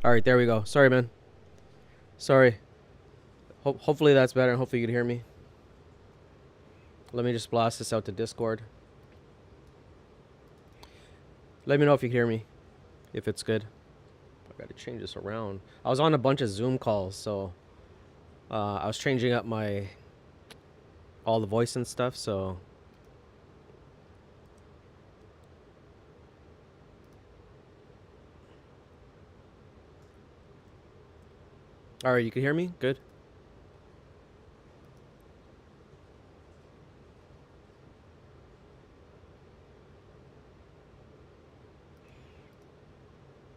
All right, there we go. Sorry, man. Sorry. Hopefully that's better. Hopefully you can hear me. Let me just blast this out to Discord. Let me know if you can hear me. If it's good. I gotta change this around. I was on a bunch of Zoom calls, so I was changing up my all the voice and stuff. So all right, you can hear me. Good.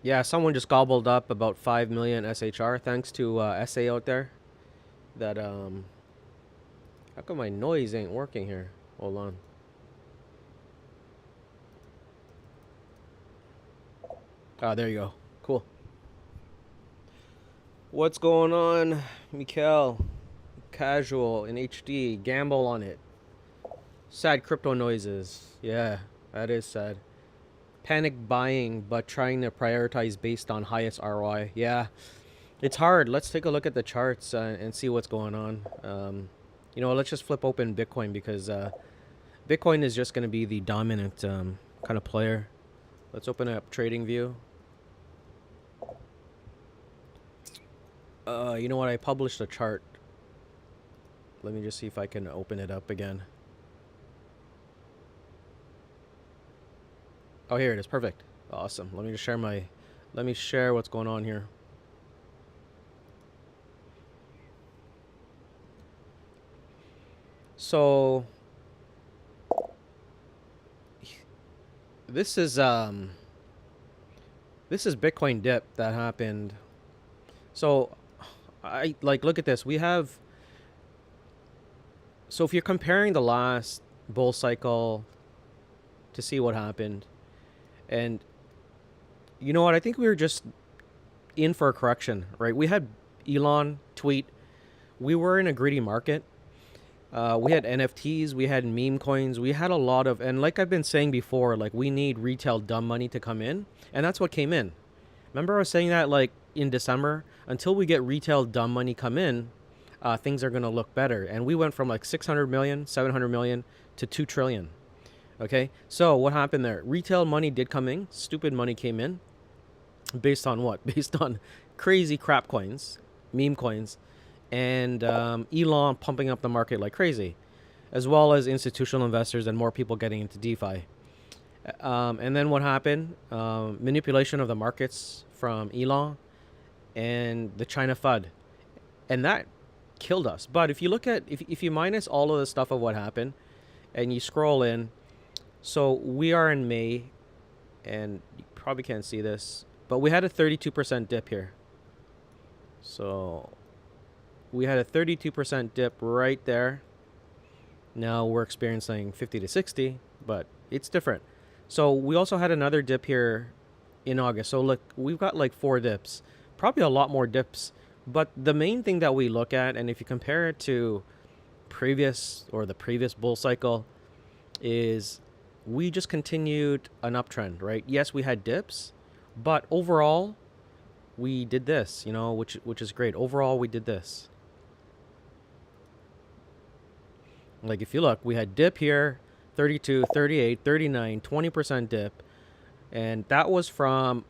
Yeah, someone just gobbled up about 5 million SHR. Thanks to SA out there. That how come my noise ain't working here? Hold on. Ah, there you go. Cool. What's going on, Mikhail? Casual in HD. Gamble on it. Sad crypto noises. Yeah, that is sad. Panic buying, but trying to prioritize based on highest ROI. Yeah, it's hard. Let's take a look at the charts and see what's going on. You know, let's just flip open Bitcoin because Bitcoin is just going to be the dominant kind of player. Let's open up TradingView. You know what? I published a chart. Let me just see if I can open it up again. Oh, here it is. Perfect. Awesome. Let me just share my... Let me share what's going on here. So... This is Bitcoin dip that happened. So, look at this. We have... So if you're comparing the last bull cycle to see what happened, and you know what, I think we were just in for a correction, right? We had Elon tweet, we were in a greedy market. We had NFTs, we had meme coins, we had a lot of, and like I've been saying before, like we need retail dumb money to come in, and that's what came in. Remember I was saying that like in December, until we get retail dumb money come in, things are going to look better. And we went from like 600 million, 700 million to 2 trillion. Okay, so what happened there? Retail money did come in. Stupid money came in. Based on what? Based on crazy crap coins, meme coins, and Elon pumping up the market like crazy, as well as institutional investors and more people getting into DeFi. And then what happened? Manipulation of the markets from Elon and the China FUD. And that killed us. But if you look at, if you minus all of the stuff of what happened and you scroll in, so we are in May, and you probably can't see this, but we had a 32% dip here. So we had a 32% dip right there. Now we're experiencing 50 to 60, but it's different. So we also had another dip here in August. So look, we've got like 4 dips, probably a lot more dips. But the main thing that we look at, and if you compare it to the previous bull cycle, is we just continued an uptrend, right? Yes, we had dips, but overall, we did this, you know, which is great. Overall, we did this. Like if you look, we had dip here, 32, 38, 39, 20% dip. And that was from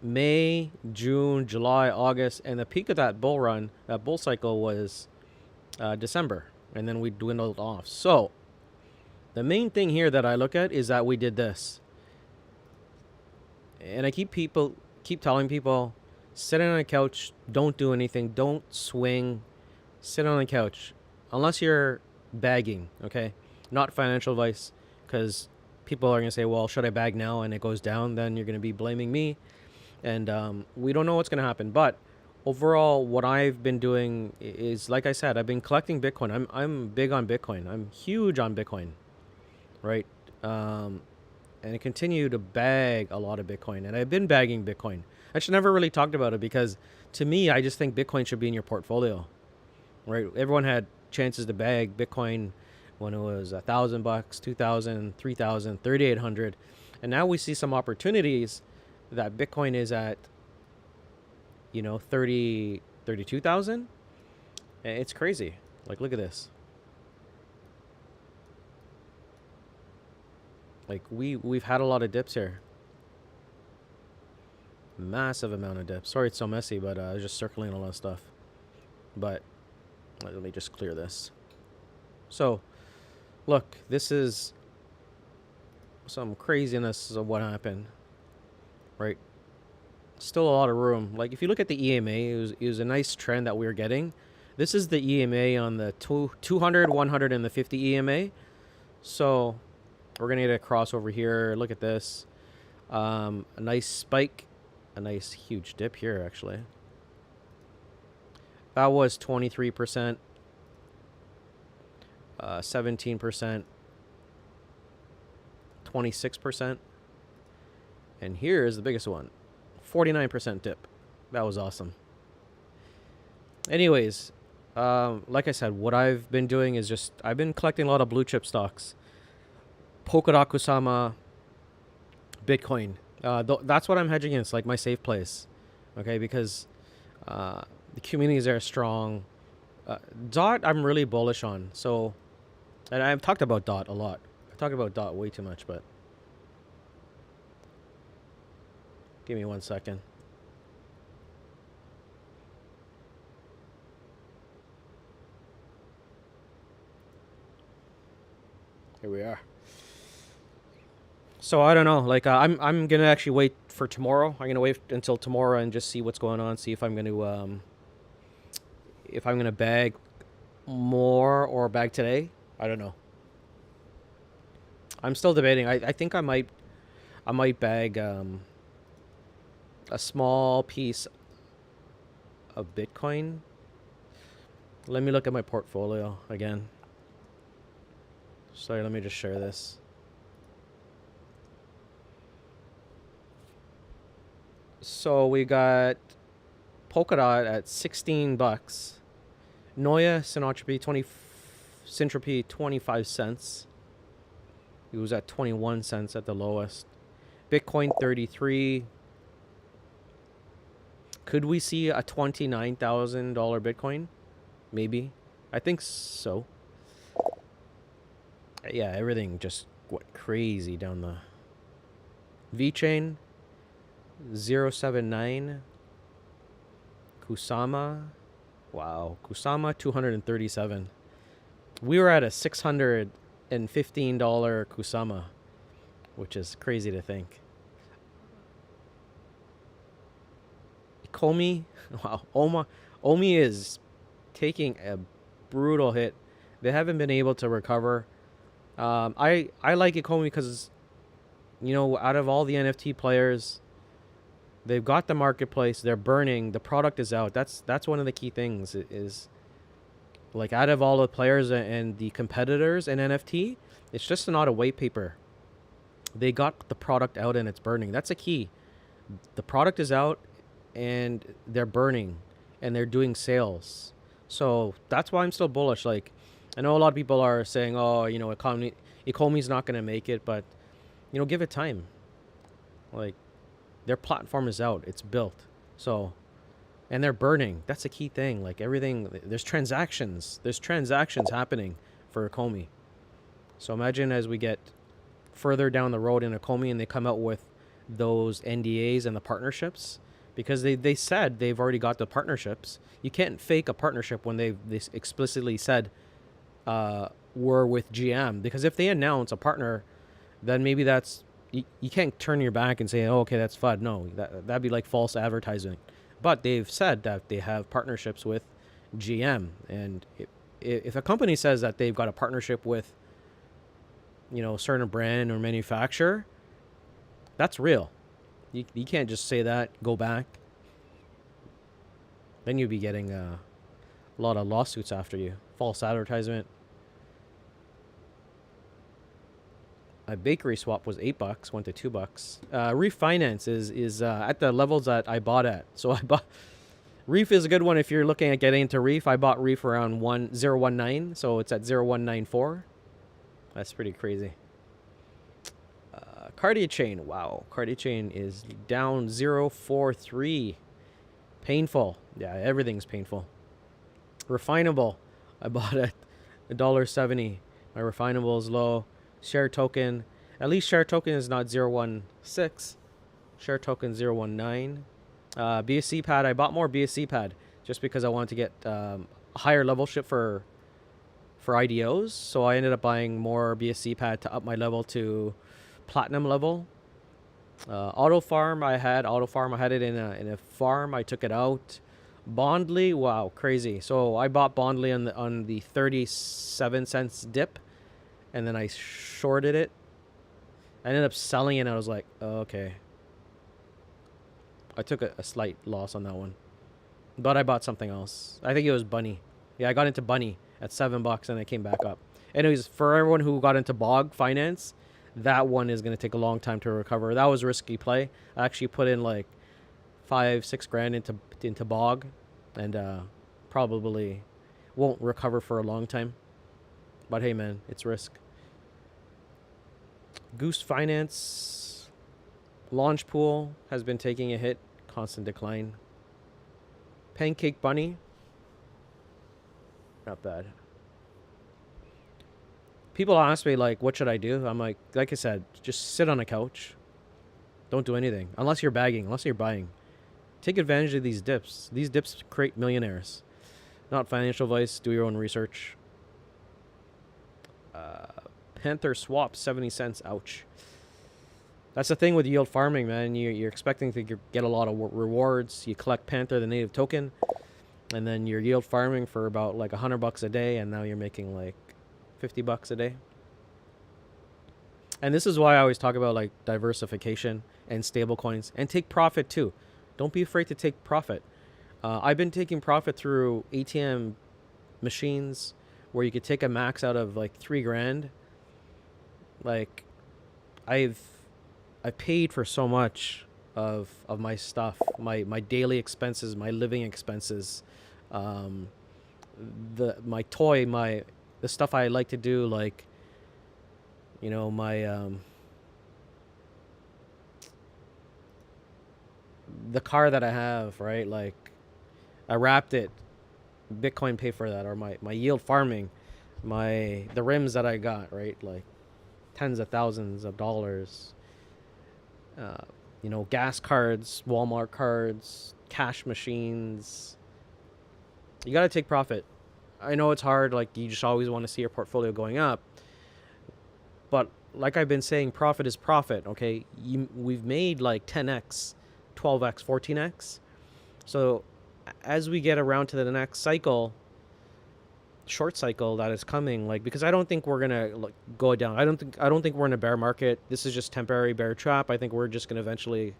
May, June, July, August, and the peak of that bull run, that bull cycle was December, and then we dwindled off. So the main thing here that I look at is that we did this, and I keep telling people, sit on a couch, don't do anything, don't swing, sit on the couch, unless you're bagging, okay? Not financial advice, because people are gonna say, well, should I bag now and it goes down? Then you're gonna be blaming me. And we don't know what's going to happen. But overall, what I've been doing is, like I said, I've been collecting Bitcoin. I'm big on Bitcoin. I'm huge on Bitcoin, right? And I continue to bag a lot of Bitcoin. And I've been bagging Bitcoin. I should never really talked about it because, to me, I just think Bitcoin should be in your portfolio, right? Everyone had chances to bag Bitcoin when it was $1,000, 2,000, 3,000, 3,800, and now we see some opportunities that Bitcoin is at you know, 30, 32,000. It's crazy. Like, look at this. Like, we've had a lot of dips here. Massive amount of dips. Sorry it's so messy, but I was just circling a lot of stuff. But let me just clear this. So, look, this is some craziness of what happened, right? Still a lot of room. Like, if you look at the EMA, it was a nice trend that we were getting. This is the EMA on the 200, 100, and the 50 EMA. So, we're going to get a crossover here. Look at this. A nice spike. A nice huge dip here, actually. That was 23%. 17%. 26%. And here is the biggest one. 49% dip. That was awesome. Anyways, like I said, what I've been doing is just, I've been collecting a lot of blue chip stocks. Polkadot, Kusama, Bitcoin. That's what I'm hedging against, like my safe place. Okay, because the communities are strong. DOT, I'm really bullish on. So, and I've talked about DOT a lot. I've talked about DOT way too much, but give me 1 second. Here we are. So I don't know. Like I'm gonna actually wait for tomorrow. I'm gonna wait until tomorrow and just see what's going on. See if I'm gonna bag more or bag today. I don't know. I'm still debating. I think I might bag a small piece of Bitcoin. Let me look at my portfolio again. Sorry, let me just share this. So we got Polkadot at 16 bucks. Noya Syntropy 25 cents. It was at 21 cents at the lowest. Bitcoin 33. Could we see a $29,000 Bitcoin? Maybe. I think so. Yeah, everything just went crazy down the VeChain 079. Kusama. Wow, Kusama 237. We were at a $615 Kusama, which is crazy to think. Komi, wow, Omi is taking a brutal hit. They haven't been able to recover. I like Ikomi because, you know, out of all the NFT players, they've got the marketplace. They're burning. The product is out. That's one of the key things. Is like out of all the players and the competitors in NFT, it's just not a white paper. They got the product out and it's burning. That's a key. The product is out and they're burning and they're doing sales. So that's why I'm still bullish. Like, I know a lot of people are saying, oh, you know, economy's not going to make it, but, you know, give it time. Like, their platform is out. It's built. So, and they're burning. That's a key thing. Like, everything, there's transactions. There's transactions happening for Ecomi. So imagine as we get further down the road in Ecomi and they come out with those NDAs and the partnerships, because they said they've already got the partnerships. You can't fake a partnership when they explicitly said we're with GM. Because if they announce a partner, then maybe that's, you can't turn your back and say, oh, okay, that's FUD. No, that'd be like false advertising. But they've said that they have partnerships with GM. And if a company says that they've got a partnership with, you know, a certain brand or manufacturer, that's real. You can't just say that, go back. Then you'd be getting a lot of lawsuits after you. False advertisement. A bakery swap was $8, went to $2. Refinance is at the levels that I bought at. So I bought Reef is a good one if you're looking at getting into Reef. I bought Reef around 0.19, so it's at 0.194. That's pretty crazy. Cardia Chain, wow. Cardia Chain is down 0.43. Painful. Yeah, everything's painful. Refinable. I bought at $1.70. My refinable is low. Share token. At least share token is not 0.16. Share token 0.19. BSC pad. I bought more BSC pad just because I wanted to get a higher level ship for IDOs. So I ended up buying more BSC pad to up my level to platinum level. Auto farm. I had it in a farm. I took it out. Bondly, wow, crazy. So I bought Bondly on the 37 cents dip, and then I shorted it. I ended up selling it, and I was like, oh, okay. I took a slight loss on that one, but I bought something else. I think it was Bunny. Yeah, I got into Bunny at $7, and I came back up. Anyways, for everyone who got into Bog Finance, that one is going to take a long time to recover. That was a risky play. I actually put in like 5-6 grand into Bog, and probably won't recover for a long time. But hey, man, it's risk. Goose Finance launch pool has been taking a hit, constant decline. Pancake Bunny, not bad. People ask me like, what should I do? I'm like I said, just sit on a couch. Don't do anything unless you're bagging, unless you're buying. Take advantage of these dips. These dips create millionaires. Not financial advice. Do your own research. Panther swap 70 cents. Ouch. That's the thing with yield farming, man. You're expecting to get a lot of rewards. You collect Panther, the native token, and then you're yield farming for about like $100 a day, and now you're making like $50 a day. And this is why I always talk about like diversification and stable coins, and take profit too. Don't be afraid to take profit. I've been taking profit through ATM machines where you could take a max out of like 3 grand. Like I paid for so much of my stuff, my daily expenses, my living expenses, the stuff I like to do, like, you know, my the car that I have, right? Like I wrapped it, Bitcoin pay for that, or my yield farming, the rims that I got, right? Like tens of thousands of dollars. You know, gas cards, Walmart cards, cash machines. You got to take profit. I know it's hard. Like, you just always want to see your portfolio going up. But like I've been saying, profit is profit, okay? We've made like 10x, 12x, 14x. So as we get around to the next cycle, short cycle that is coming, like, because I don't think we're gonna go down. I don't think we're in a bear market. This is just temporary bear trap. I think we're just gonna eventually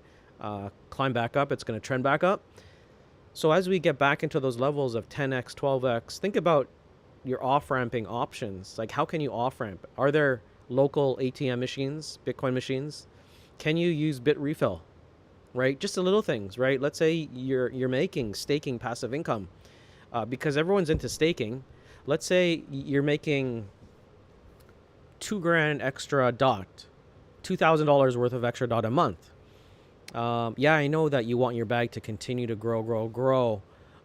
climb back up. It's gonna trend back up. So as we get back into those levels of 10x, 12x, think about your off-ramping options. Like, how can you off-ramp? Are there local ATM machines, Bitcoin machines? Can you use Bit Refill? Right? Just the little things, right? Let's say you're making staking passive income, because everyone's into staking. Let's say you're making 2 grand extra dot, $2,000 worth of extra dot a month. Yeah, I know that you want your bag to continue to grow.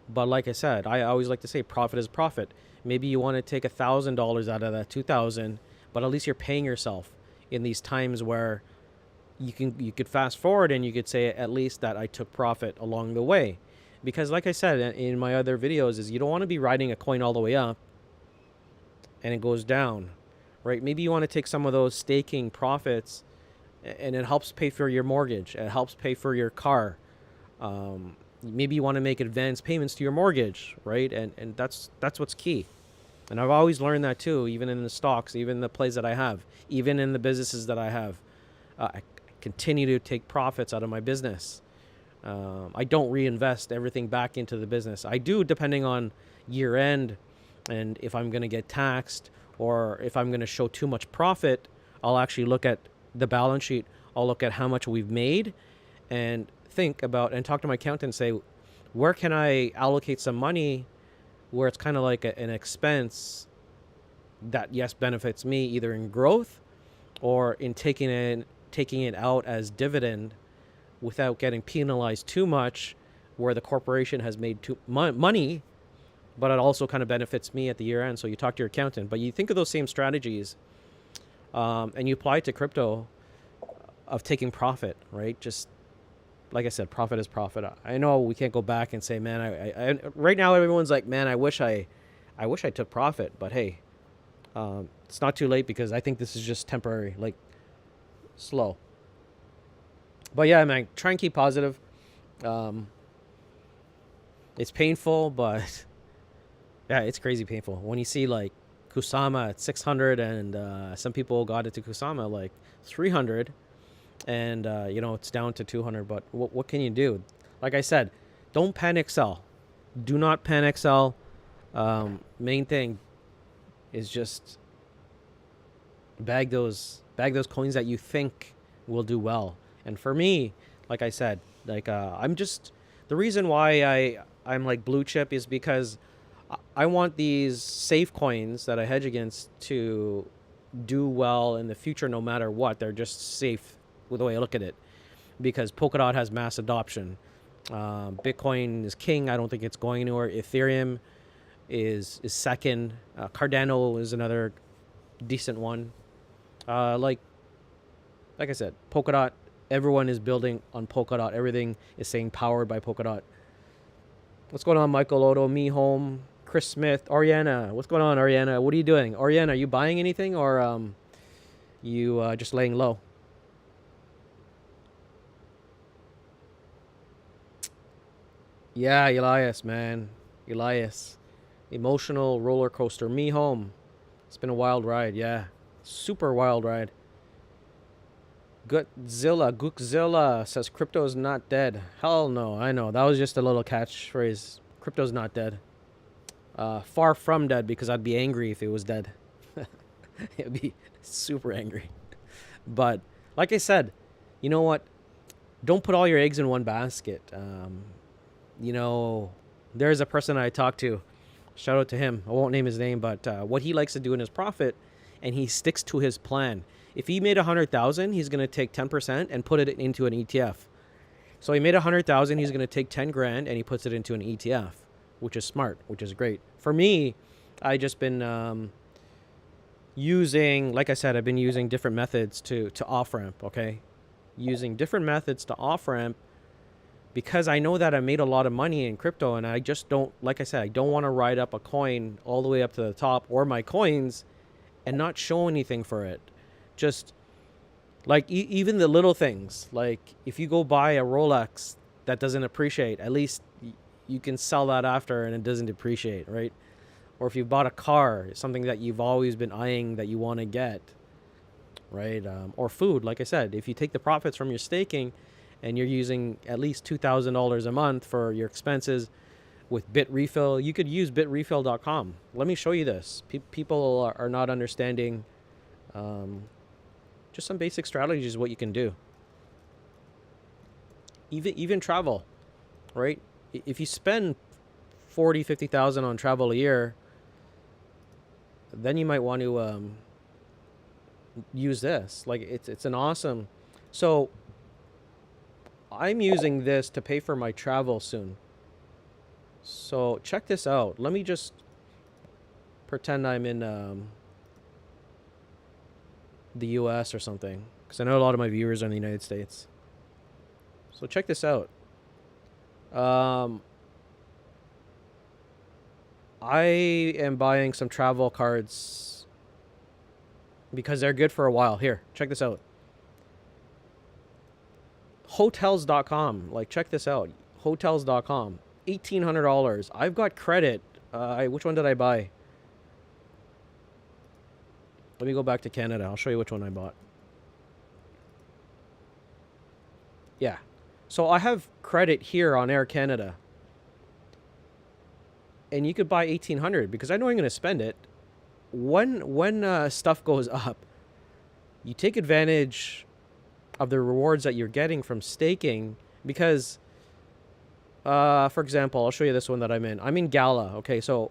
But like I said, I always like to say profit is profit. Maybe you want to take $1,000 out of that 2,000, but at least you're paying yourself in these times where you could fast forward and you could say at least that I took profit along the way. Because like I said in my other videos, is you don't want to be riding a coin all the way up and it goes down, right? Maybe you want to take some of those staking profits, and it helps pay for your mortgage. It helps pay for your car. Maybe you want to make advance payments to your mortgage, right? And that's what's key. And I've always learned that too, even in the stocks, even the plays that I have, even in the businesses that I have. I continue to take profits out of my business. I don't reinvest everything back into the business. I do, depending on year end, and if I'm going to get taxed or if I'm going to show too much profit, I'll actually look at the balance sheet. I'll look at how much we've made and think about and talk to my accountant and say, where can I allocate some money where it's kind of like an expense that, yes, benefits me either in growth or in taking it out as dividend without getting penalized too much where the corporation has made too money, but it also kind of benefits me at the year end. So you talk to your accountant, but you think of those same strategies, and you apply it to crypto of taking profit, right? Just like I said, profit is profit. I know we can't go back and say, man, I right now everyone's like, man, I wish I took profit, but hey, it's not too late because I think this is just temporary, like slow. But yeah, man, try and keep positive. Um, it's painful, but yeah, it's crazy painful when you see like Kusama at 600 and some people got into Kusama like 300 and it's down to 200. But what can you do? Like I said, don't panic sell. Do not panic sell. Main thing is just bag those coins that you think will do well. And for me, like I said, like I'm just the reason why I'm like blue chip is because I want these safe coins that I hedge against to do well in the future no matter what. They're just safe with the way I look at it because Polkadot has mass adoption. Bitcoin is king. I don't think it's going anywhere. Ethereum is second. Cardano is another decent one. Like I said, Polkadot. Everyone is building on Polkadot. Everything is saying powered by Polkadot. What's going on, Michael Odo, Me Home, Chris Smith, Ariana? What's going on, Ariana? What are you doing? Ariana, are you buying anything or you just laying low? Yeah, Elias, man. Elias. Emotional roller coaster. Me Home. It's been a wild ride, yeah. Super wild ride. Gookzilla says crypto is not dead. Hell no, I know. That was just a little catchphrase. Crypto's not dead. Far from dead because I'd be angry if it was dead. I'd be super angry. But like I said, you know what? Don't put all your eggs in one basket. There's a person I talked to. Shout out to him. I won't name his name, but what he likes to do in his profit, and he sticks to his plan. If he made 100,000, he's gonna take 10% and put it into an ETF. So he made 100,000, he's gonna take 10 grand and he puts it into an ETF, which is smart, which is great. For me, I just been using, like I said, I've been using different methods to off ramp. Okay, using different methods to off ramp because I know that I made a lot of money in crypto, and I just don't, like I said, I don't want to ride up a coin all the way up to the top or my coins and not show anything for it. Just like even the little things, like if you go buy a Rolex that doesn't appreciate, at least you can sell that after and it doesn't depreciate, right? Or if you bought a car, something that you've always been eyeing that you want to get, right? Or food, like I said, if you take the profits from your staking and you're using at least $2,000 a month for your expenses with Bitrefill, you could use bitrefill.com. Let me show you this. People are not understanding just some basic strategies what you can do. Even travel, right? If you spend 50,000 on travel a year, then you might want to use this. Like it's an awesome. So I'm using this to pay for my travel soon. So check this out. Let me just pretend I'm in the US or something, because I know a lot of my viewers are in the United States. So check this out. I am buying some travel cards because they're good for a while. Here, check this out. Hotels.com. Like, check this out. Hotels.com. $1,800. I've got credit. Which one did I buy? Let me go back to Canada. I'll show you which one I bought. Yeah. So I have credit here on Air Canada. And you could buy 1,800 because I know I'm going to spend it. When stuff goes up, you take advantage of the rewards that you're getting from staking because, for example, I'll show you this one that I'm in. I'm in Gala. Okay, so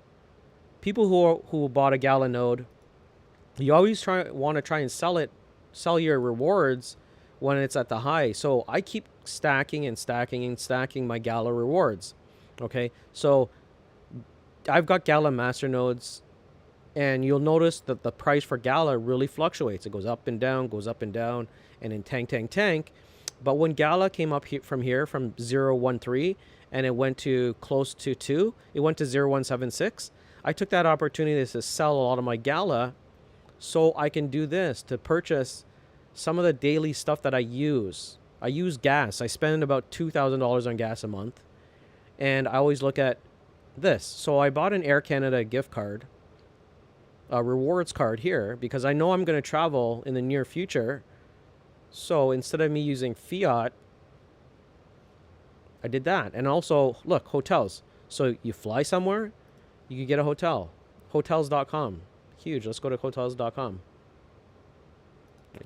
people who bought a Gala node, you always want to try and sell your rewards when it's at the high. So I keep stacking and stacking and stacking my Gala rewards. Okay, so I've got Gala master nodes, and you'll notice that the price for Gala really fluctuates. It goes up and down, goes up and down, and then tank. But when Gala came up from here, from 0.13, and it went to close to 2, it went to 0.176. I took that opportunity to sell a lot of my Gala so I can do this, to purchase some of the daily stuff that I use. I use gas. I spend about $2,000 on gas a month. And I always look at this. So I bought an Air Canada gift card, a rewards card here, because I know I'm going to travel in the near future. So instead of me using fiat, I did that. And also, look, hotels. So you fly somewhere, you can get a hotel. Hotels.com. Huge. Let's go to hotels.com.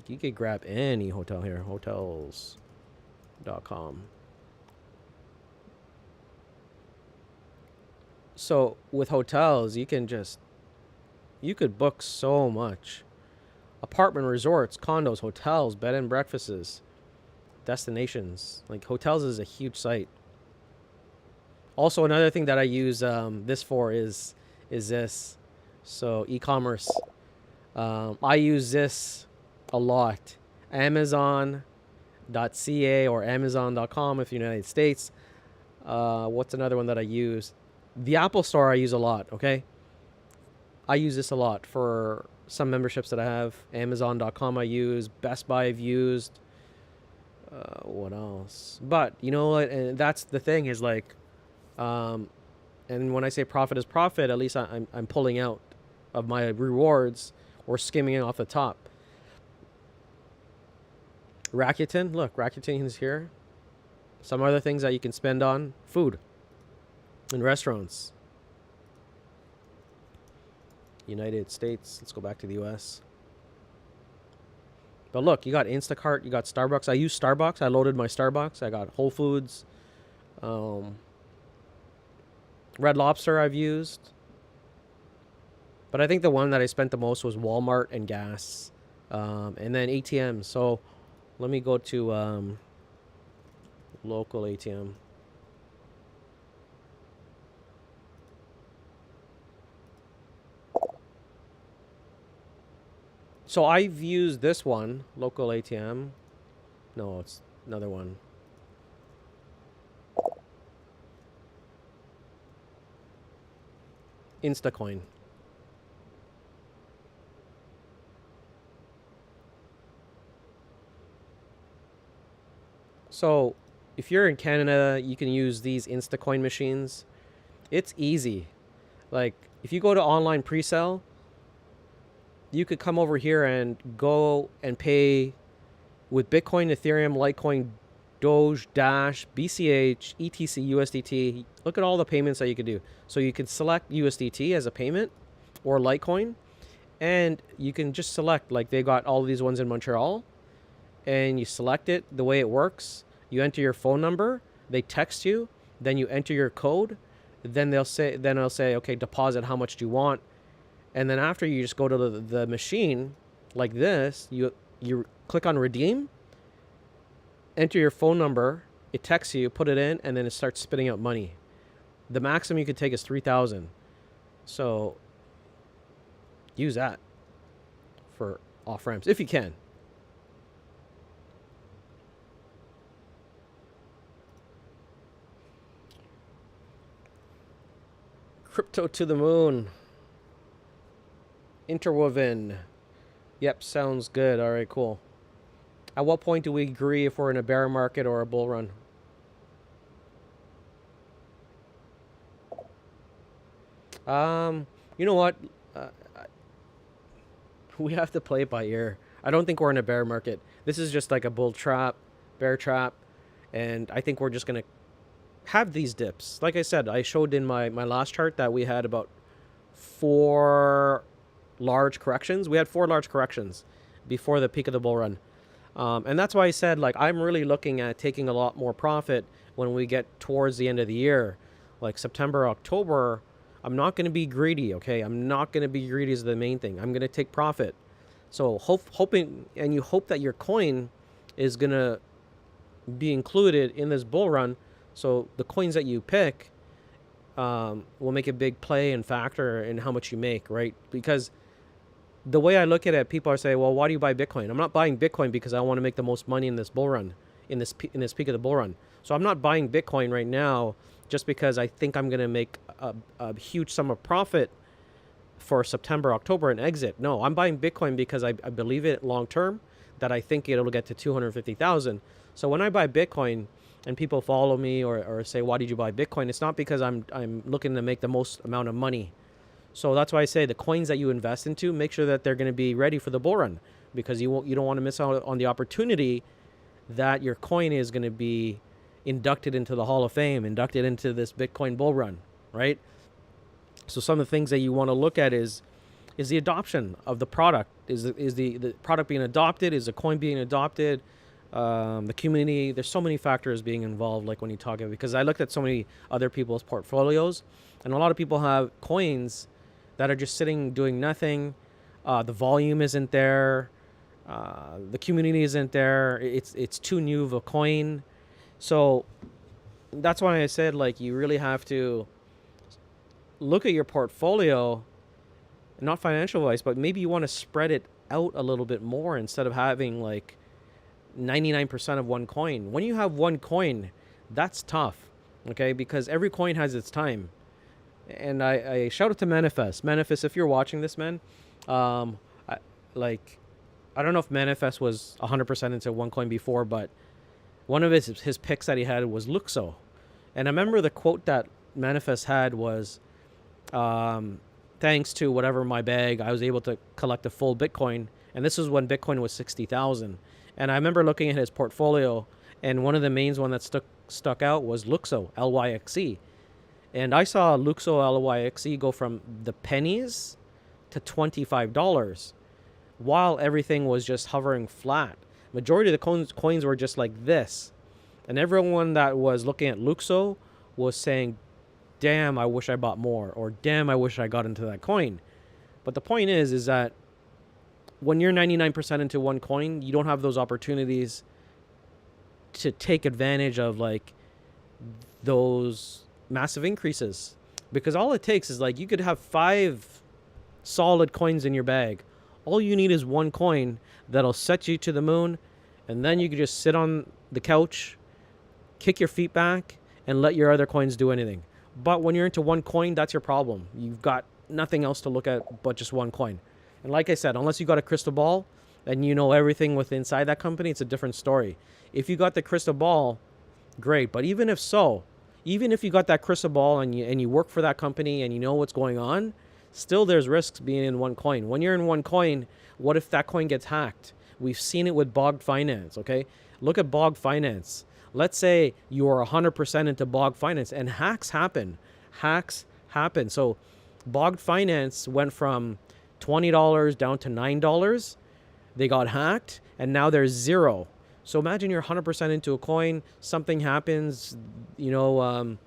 You could grab any hotel here. Hotels.com. So with hotels, you could book so much. Apartment resorts, condos, hotels, bed and breakfasts, destinations. Like, hotels is a huge site. Also, another thing that I use this for is this. So e-commerce. I use this a lot. Amazon.ca or Amazon.com if you're in the United States. What's another one that I use? The Apple Store I use a lot, okay? I use this a lot for some memberships that I have. Amazon.com I use. Best Buy I've used. What else? But, you know what? And that's the thing is, like, and when I say profit is profit, at least I'm pulling out of my rewards or skimming it off the top. Rakuten, look, Rakuten is here. Some other things that you can spend on food in restaurants. United States. Let's go back to the US. But look, you got Instacart, you got Starbucks. I use Starbucks. I loaded my Starbucks. I got Whole Foods. Red Lobster I've used. But I think the one that I spent the most was Walmart and gas. And then ATM. So let me go to local ATM. So I've used this one, local ATM. No, it's another one. Instacoin. So if you're in Canada, you can use these Instacoin machines. It's easy. Like, if you go to online pre-sale, you could come over here and go and pay with Bitcoin, Ethereum, Litecoin, Doge, Dash, BCH, ETC, USDT. Look at all the payments that you could do. So you can select USDT as a payment or Litecoin, and you can just select, like, they got all of these ones in Montreal, and you select it. The way it works, you enter your phone number, they text you, then you enter your code, then it'll say, okay, deposit how much do you want. And then after, you just go to the machine like this, you click on redeem, enter your phone number, it texts you, put it in, and then it starts spitting out money. The maximum you could take is 3,000. So use that for off ramps if you can. Crypto to the moon. Interwoven. Yep, sounds good. All right, cool. At what point do we agree if we're in a bear market or a bull run? You know what? We have to play it by ear. I don't think we're in a bear market. This is just like a bull trap, bear trap, and I think we're just gonna have these dips. Like I said, I showed in my last chart that we had about 4 large corrections. We had 4 large corrections before the peak of the bull run. And that's why I said, like, I'm really looking at taking a lot more profit when we get towards the end of the year, like September, October. I'm not going to be greedy, okay? I'm not going to be greedy is the main thing. I'm going to take profit. So hoping, and you hope that your coin is going to be included in this bull run. So the coins that you pick will make a big play and factor in how much you make, right? Because the way I look at it, people are saying, well, why do you buy Bitcoin? I'm not buying Bitcoin because I want to make the most money in this bull run, in this peak of the bull run. So I'm not buying Bitcoin right now just because I think I'm going to make a huge sum of profit for September, October and exit. No, I'm buying Bitcoin because I believe it long term, that I think it'll get to 250,000. So when I buy Bitcoin and people follow me or say, why did you buy Bitcoin? It's not because I'm looking to make the most amount of money. So that's why I say the coins that you invest into, make sure that they're going to be ready for the bull run, because you don't want to miss out on the opportunity that your coin is going to be inducted into the Hall of Fame, inducted into this Bitcoin bull run, right? So some of the things that you want to look at is the adoption of the product. Is the product being adopted? Is the coin being adopted? The community. There's so many factors being involved, like when you talk about, because I looked at so many other people's portfolios, and a lot of people have coins that are just sitting doing nothing. The volume isn't there. The community isn't there. It's too new of a coin. So that's why I said, like, you really have to look at your portfolio, not financial advice, but maybe you want to spread it out a little bit more instead of having like 99% of one coin. When you have one coin, that's tough, okay? Because every coin has its time. And I shout out to Manifest. Manifest, if you're watching this, man, I don't know if Manifest was 100% into one coin before, but one of his picks that he had was Luxo. And I remember the quote that Manifest had was, thanks to whatever my bag, I was able to collect a full Bitcoin. And this was when Bitcoin was 60,000. And I remember looking at his portfolio, and one of the main one that stuck out was Luxo, LYXE. And I saw Luxo LYXE go from the pennies to $25 while everything was just hovering flat. Majority of the coins were just like this. And everyone that was looking at Luxo was saying, damn, I wish I bought more, or damn, I wish I got into that coin. But the point is that when you're 99% into one coin, you don't have those opportunities to take advantage of like those massive increases, because all it takes is, like, you could have 5 solid coins in your bag. All you need is one coin that'll set you to the moon, and then you can just sit on the couch, kick your feet back, and let your other coins do anything. But when you're into one coin, that's your problem. You've got nothing else to look at but just one coin. And like I said, unless you got a crystal ball and you know everything with inside that company, it's a different story. If you got the crystal ball, great. But even if you got that crystal ball and you work for that company and you know what's going on, still there's risks being in one coin. When you're in one coin, what if that coin gets hacked? We've seen it with Bog Finance, okay? Look at Bog Finance. Let's say you are 100% into Bog Finance and hacks happen. So Bog Finance went from $20 down to $9. They got hacked and now there's zero. So imagine you're 100% into a coin, something happens, the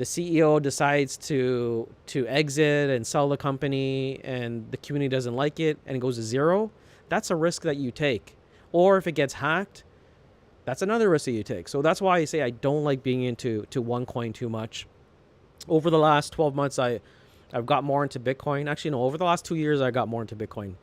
CEO decides to exit and sell the company, and the community doesn't like it and it goes to zero. That's a risk that you take. Or if it gets hacked, that's another risk that you take. So that's why I say I don't like being into one coin too much. Over the last 12 months, I've got more into Bitcoin. Actually, no, over the last 2 years, I got more into Bitcoin.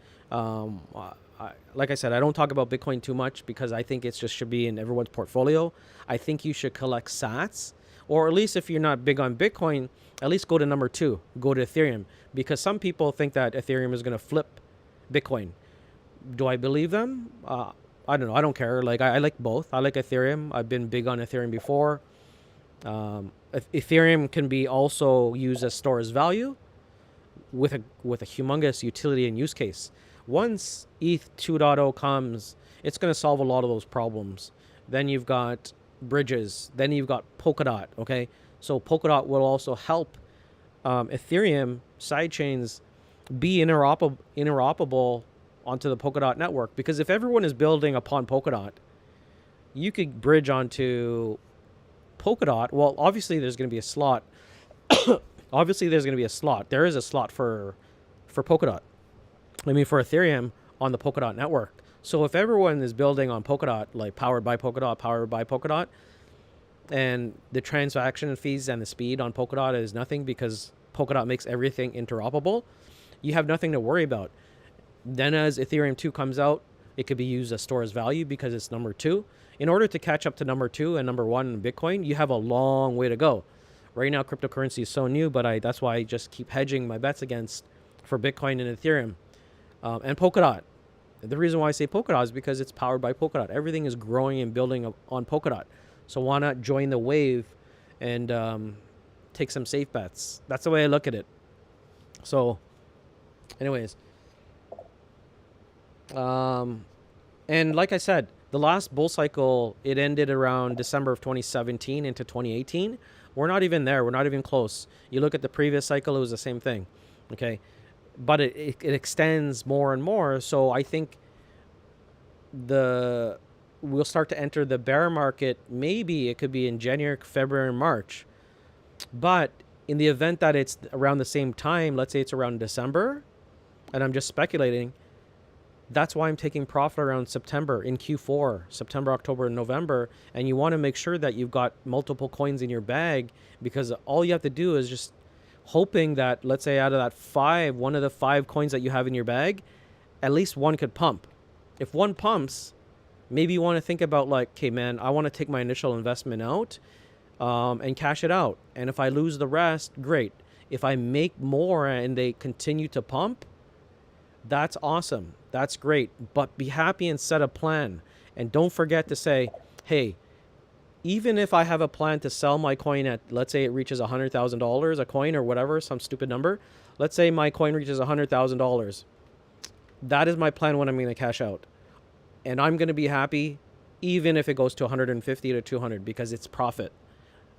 Like I said, I don't talk about Bitcoin too much because I think it just should be in everyone's portfolio. I think you should collect sats, or at least if you're not big on Bitcoin, at least go to number 2, go to Ethereum, because some people think that Ethereum is going to flip Bitcoin. Do I believe them? I don't know. I don't care. Like I like both. I like Ethereum. I've been big on Ethereum before. Ethereum can be also used as store as value with a humongous utility and use case. Once ETH 2.0 comes, it's going to solve a lot of those problems. Then you've got bridges. Then you've got Polkadot. Okay, so Polkadot will also help Ethereum sidechains be interoperable onto the Polkadot network, because if everyone is building upon Polkadot, you could bridge onto Polkadot. Well, obviously there's going to be a slot. There is a slot for Polkadot. For Ethereum on the Polkadot network. So if everyone is building on Polkadot, like powered by Polkadot, and the transaction fees and the speed on Polkadot is nothing because Polkadot makes everything interoperable, you have nothing to worry about. Then as Ethereum 2 comes out, it could be used as store as value because it's number 2. In order to catch up to number 2 and number 1 in Bitcoin, you have a long way to go. Right now, cryptocurrency is so new, but that's why I just keep hedging my bets against for Bitcoin and Ethereum and Polkadot. The reason why I say Polkadot is because it's powered by Polkadot. Everything is growing and building on Polkadot. So why not join the wave and take some safe bets? That's the way I look at it. So, anyways, and like I said, the last bull cycle, it ended around December of 2017 into 2018. We're not even there. We're not even close. You look at the previous cycle, it was the same thing. Okay. But it extends more and more. So I think we'll start to enter the bear market. Maybe it could be in January, February, March. But in the event that it's around the same time, let's say it's around December, and I'm just speculating, that's why I'm taking profit around September in Q4, September, October, and November. And you want to make sure that you've got multiple coins in your bag, because all you have to do is just hoping that, let's say out of that one of the 5 coins that you have in your bag, at least one could pump. If one pumps, maybe you want to think about like, okay, man, I want to take my initial investment out and cash it out. And if I lose the rest, great. If I make more and they continue to pump, that's awesome. That's great. But be happy and set a plan. And don't forget to say, hey, even if I have a plan to sell my coin at, let's say it reaches $100,000 a coin or whatever, some stupid number. Let's say my coin reaches $100,000. That is my plan when I'm going to cash out. And I'm going to be happy even if it goes to 150 to 200 because it's profit.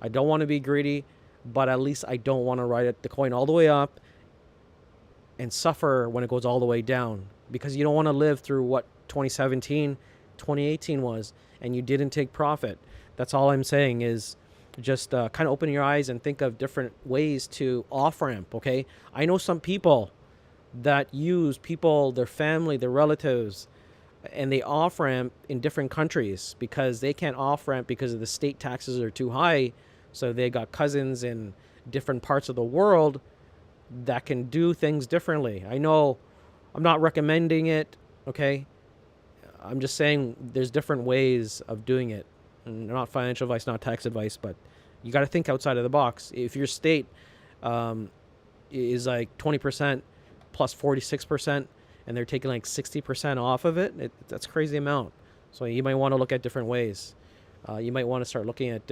I don't want to be greedy, but at least I don't want to ride the coin all the way up and suffer when it goes all the way down, because you don't want to live through what 2017, 2018 was, and you didn't take profit. That's all I'm saying is just kind of open your eyes and think of different ways to off-ramp, okay? I know some people that use their family, their relatives, and they off-ramp in different countries because they can't off-ramp because of the state taxes are too high. So they got cousins in different parts of the world that can do things differently. I know I'm not recommending it, okay? I'm just saying there's different ways of doing it. Not financial advice, not tax advice, but you got to think outside of the box. If your state is like 20% plus 46%, and they're taking like 60% off of it, that's a crazy amount. So you might want to look at different ways. You might want to start looking at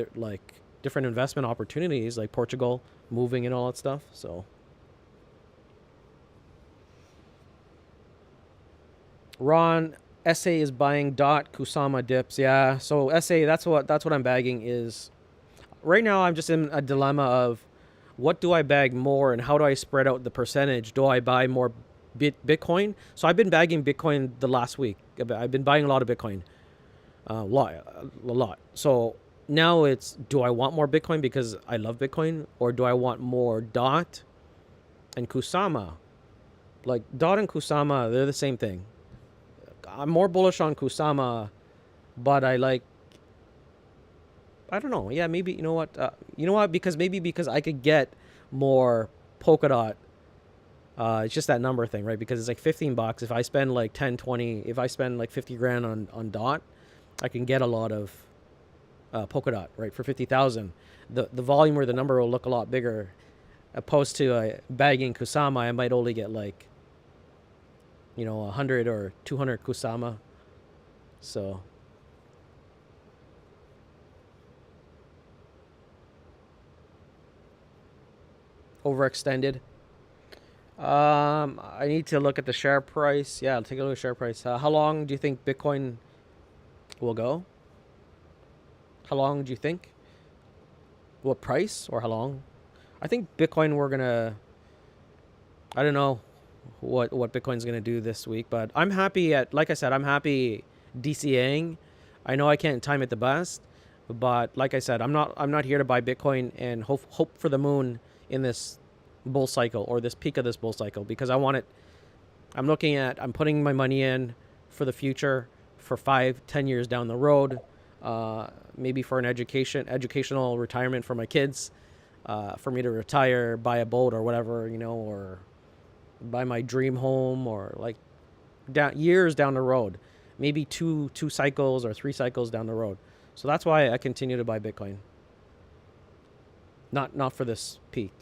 different investment opportunities, like Portugal, moving and all that stuff. So Ron, SA is buying dot Kusama dips. Yeah, so SA, that's what I'm bagging is. Right now I'm just in a dilemma of what do I bag more and how do I spread out the percentage? Do I buy more Bitcoin? So I've been bagging Bitcoin the last week. I've been buying a lot of Bitcoin. A lot. So now it's, do I want more Bitcoin because I love Bitcoin, or do I want more dot and Kusama? Like dot and Kusama, they're the same thing. I'm more bullish on Kusama, but I don't know. Yeah, maybe, you know what? Because I could get more Polkadot. It's just that number thing, right? Because it's like $15. If I spend like 10, 20, if I spend like 50 grand on dot, I can get a lot of Polkadot, right? For 50,000. The volume or the number will look a lot bigger. Opposed to bagging Kusama, I might only get like, 100 or 200 Kusama. So overextended. I need to look at the share price. Yeah, I'll take a look at share price. How long do you think Bitcoin will go? How long do you think? What price or how long? I think Bitcoin, I don't know what Bitcoin's going to do this week, but I'm happy like I said, I'm happy DCAing. I know I can't time it the best, but like I said, I'm not here to buy Bitcoin and hope for the moon in this bull cycle or this peak of this bull cycle, because I want it. I'm putting my money in for the future, for 5, 10 years down the road, maybe for an educational retirement for my kids, for me to retire, buy a boat or whatever, or buy my dream home, or like years down the road, maybe two cycles or 3 cycles down the road. So that's why I continue to buy Bitcoin. Not for this peak.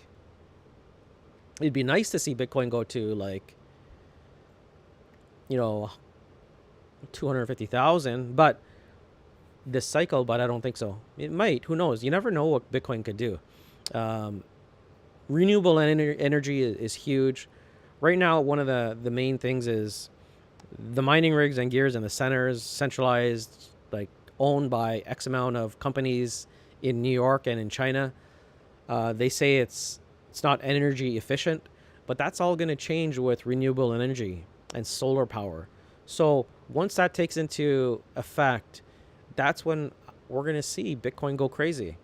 It'd be nice to see Bitcoin go to like, 250,000, but this cycle, but I don't think so. It might, who knows? You never know what Bitcoin could do. Renewable energy is huge. Right now, one of the main things is the mining rigs and gears and the centers, centralized, like owned by X amount of companies in New York and in China. They say it's not energy efficient, but that's all going to change with renewable energy and solar power. So once that takes into effect, that's when we're going to see Bitcoin go crazy.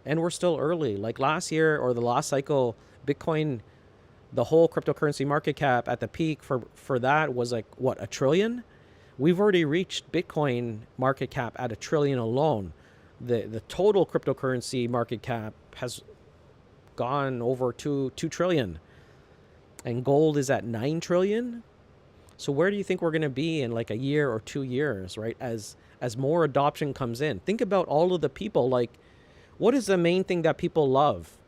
And we're still early. Like last year or the last cycle, Bitcoin, the whole cryptocurrency market cap at the peak for that was like, what, $1 trillion? We've already reached Bitcoin market cap at $1 trillion alone. The total cryptocurrency market cap has gone over two trillion. And gold is at 9 trillion. So where do you think we're going to be in like a year or 2 years, right? As more adoption comes in. Think about all of the people. Like, what is the main thing that people love?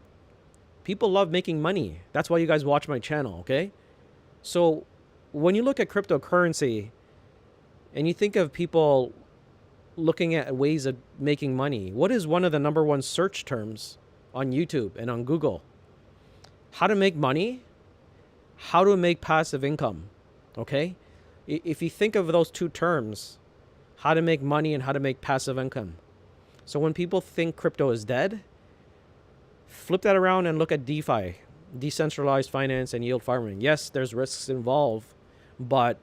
People love making money. That's why you guys watch my channel, okay? So when you look at cryptocurrency and you think of people looking at ways of making money, what is one of the number one search terms on YouTube and on Google? How to make money, how to make passive income, okay? If you think of those two terms, how to make money and how to make passive income. So when people think crypto is dead, flip that around and look at DeFi, decentralized finance and yield farming. Yes, there's risks involved, but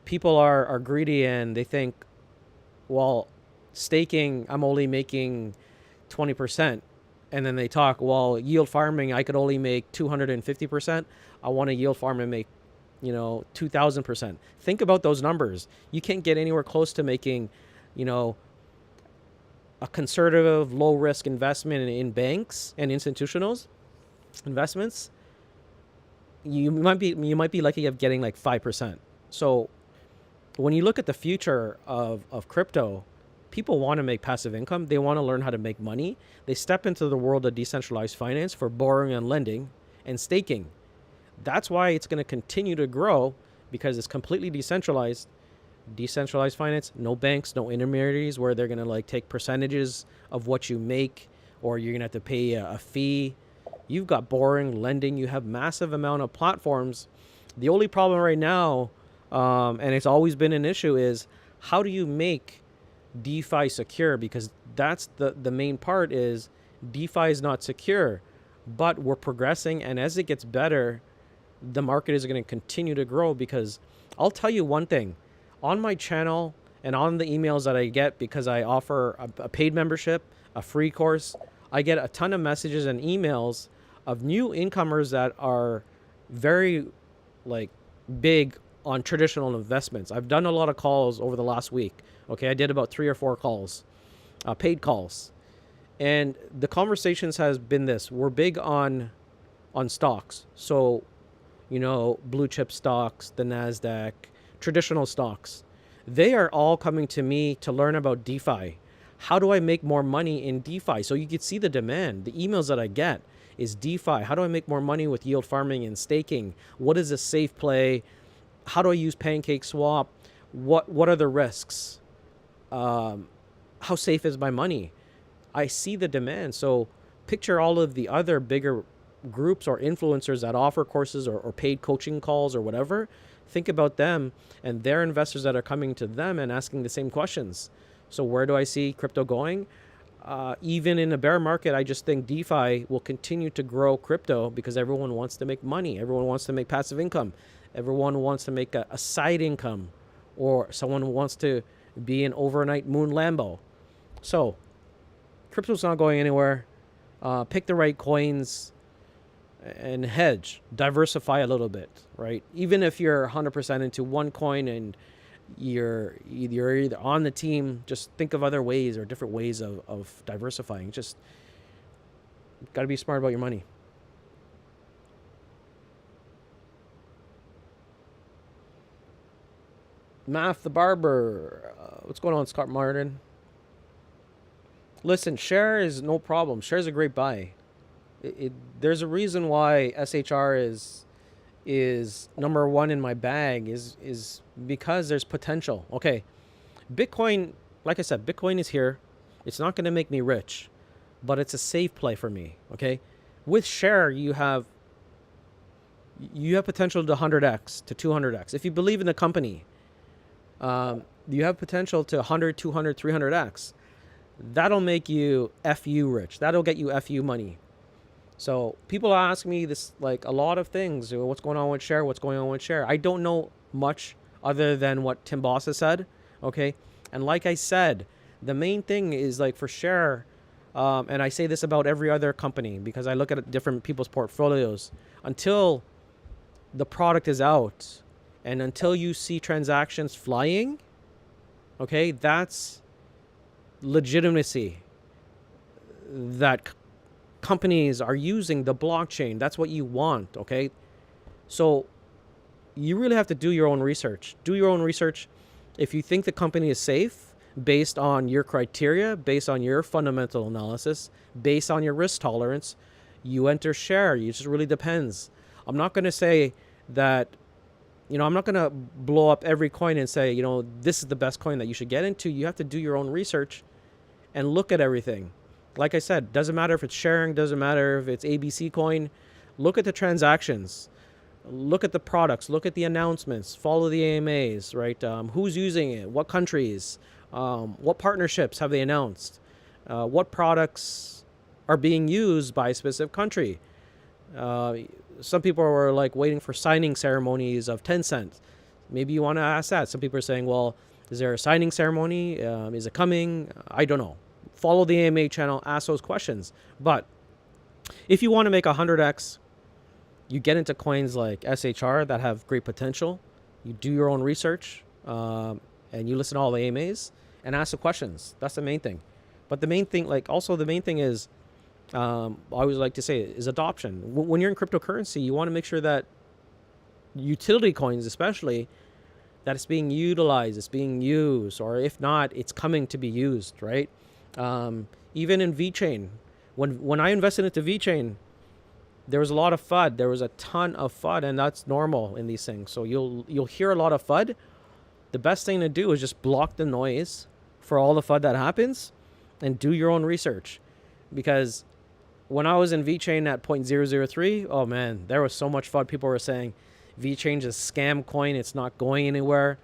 people are greedy and they think, well, staking, I'm only making 20%. And then they talk, well, yield farming, I could only make 250%. I want to yield farm and make, 2,000%. Think about those numbers. You can't get anywhere close to making, a conservative, low risk investment in banks and institutionals investments. You might be lucky of getting like 5%. So when you look at the future of crypto, people want to make passive income. They want to learn how to make money. They step into the world of decentralized finance for borrowing and lending and staking. That's why it's going to continue to grow, because it's completely decentralized. Decentralized finance, no banks, no intermediaries where they're going to like take percentages of what you make, or you're going to have to pay a fee. You've got borrowing, lending. You have massive amount of platforms. The only problem right now, and it's always been an issue, is how do you make DeFi secure? Because that's the main part, is DeFi is not secure, but we're progressing. And as it gets better, the market is going to continue to grow. Because I'll tell you one thing, on my channel and on the emails that I get, because I offer a paid membership, a free course, I get a ton of messages and emails of new incomers that are very like big on traditional investments. I've done a lot of calls over the last week. Okay, I did about 3 or 4 calls, paid calls. And the conversations has been this: we're big on stocks. So, blue chip stocks, the NASDAQ, traditional stocks. They are all coming to me to learn about DeFi. How do I make more money in DeFi? So you can see the demand. The emails that I get is DeFi. How do I make more money with yield farming and staking? What is a safe play? How do I use Pancake Swap? What are the risks? How safe is my money? I see the demand. So picture all of the other bigger groups or influencers that offer courses or paid coaching calls or whatever. Think about them and their investors that are coming to them and asking the same questions. So where do I see crypto going? Even in a bear market, I just think DeFi will continue to grow crypto, because everyone wants to make money. Everyone wants to make passive income. Everyone wants to make a side income, or someone wants to be an overnight moon Lambo. So crypto's not going anywhere. Pick the right coins and hedge, diversify a little bit, right? Even if you're 100% into one coin and you're either on the team, just think of other ways or different ways of diversifying. Just got to be smart about your money. Math the Barber. What's going on, Scott Martin? Listen, share is no problem. Share is a great buy. There's a reason why SHR is number one in my bag is because there's potential. Okay, Bitcoin, like I said, Bitcoin is here. It's not going to make me rich, but it's a safe play for me. Okay, with share you have potential to 100x to 200x. If you believe in the company, you have potential to 100, 200, 300x. That'll make you FU rich. That'll get you FU money. So people ask me this, like a lot of things. What's going on with share? What's going on with share? I don't know much other than what Tim Boss has said. Okay. And like I said, the main thing is like for share, and I say this about every other company because I look at different people's portfolios. Until the product is out and until you see transactions flying, okay, that's legitimacy that companies are using the blockchain. That's what you want, okay? So you really have to do your own research. Do your own research. If you think the company is safe based on your criteria, based on your fundamental analysis, based on your risk tolerance, you enter share. It just really depends. I'm not going to say that, I'm not going to blow up every coin and say, this is the best coin that you should get into. You have to do your own research and look at everything. Like I said, doesn't matter if it's sharing, doesn't matter if it's ABC coin. Look at the transactions, look at the products, look at the announcements, follow the AMAs, right? Who's using it? What countries? What partnerships have they announced? What products are being used by a specific country? Some people are like waiting for signing ceremonies of Tencent. Maybe you want to ask that. Some people are saying, well, is there a signing ceremony? Is it coming? I don't know. Follow the AMA channel, ask those questions. But if you want to make 100x, you get into coins like SHR that have great potential. You do your own research, and you listen to all the AMAs and ask the questions. That's the main thing. But the main thing, the main thing is, I always like to say, is adoption. When you're in cryptocurrency, you want to make sure that utility coins, especially, that it's being utilized, it's being used, or if not, it's coming to be used, right? Even in VeChain, when I invested into VeChain, there was a lot of FUD. There was a ton of FUD, and that's normal in these things. So you'll hear a lot of FUD. The best thing to do is just block the noise for all the FUD that happens, and do your own research. Because when I was in VeChain at 0.003, oh man, there was so much FUD. People were saying VeChain is a scam coin. It's not going anywhere.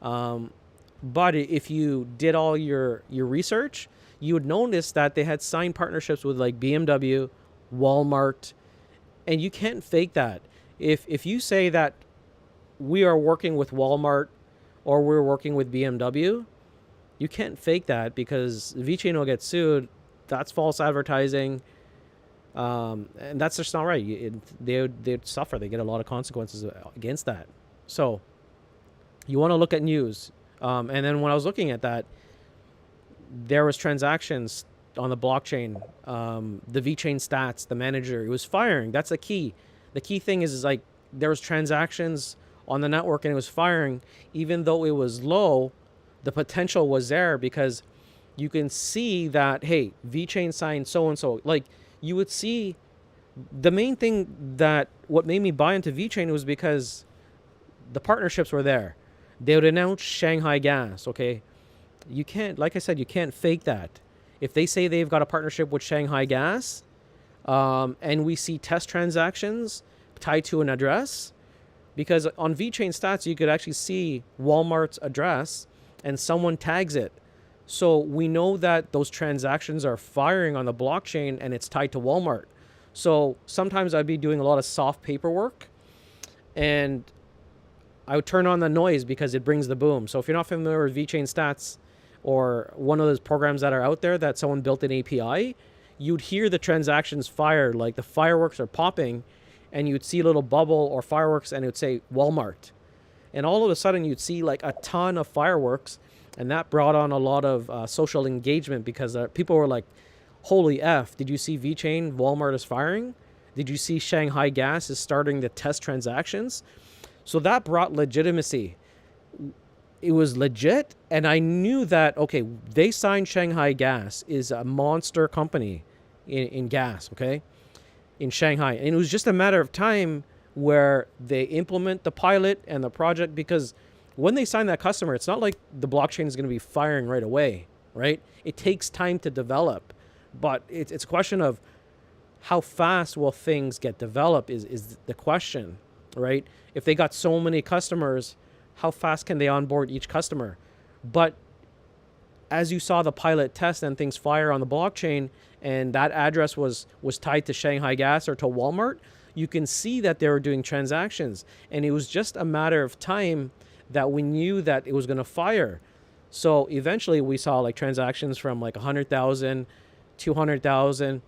But if you did all your research, you would notice that they had signed partnerships with like BMW, Walmart, and you can't fake that. If you say that we are working with Walmart or we're working with BMW, you can't fake that because VeChain will get sued. That's false advertising, and that's just not right. They'd suffer. They get a lot of consequences against that. So you want to look at news. And then when I was looking at that, there was transactions on the blockchain, the VeChain stats, the manager, it was firing. That's the key. The key thing is like there was transactions on the network and it was firing. Even though it was low, the potential was there because you can see that, hey, VeChain signed so-and-so. Like you would see the main thing that what made me buy into VeChain was because the partnerships were there. They would announce Shanghai Gas, okay? You can't, like I said, you can't fake that. If they say they've got a partnership with Shanghai Gas, and we see test transactions tied to an address, because on VeChain stats, you could actually see Walmart's address and someone tags it. So we know that those transactions are firing on the blockchain and it's tied to Walmart. So sometimes I'd be doing a lot of soft paperwork and I would turn on the noise because it brings the boom. So if you're not familiar with VeChain stats or one of those programs that are out there that someone built an API, you'd hear the transactions fire, like the fireworks are popping, and you'd see a little bubble or fireworks and it would say Walmart. And all of a sudden you'd see like a ton of fireworks, and that brought on a lot of social engagement because people were like, holy F, did you see VeChain? Walmart is firing. Did you see Shanghai Gas is starting to test transactions? So that brought legitimacy. It was legit, and I knew that, okay, they signed Shanghai Gas, is a monster company in gas, okay, in Shanghai. And it was just a matter of time where they implement the pilot and the project, because when they sign that customer, it's not like the blockchain is going to be firing right away, right? It takes time to develop, but it's a question of how fast will things get developed is the question, right? If they got so many customers, how fast can they onboard each customer? But as you saw the pilot test and things fire on the blockchain, and that address was tied to Shanghai Gas or to Walmart, you can see that they were doing transactions. And it was just a matter of time that we knew that it was going to fire. So eventually we saw like transactions from like 100,000, 200,000,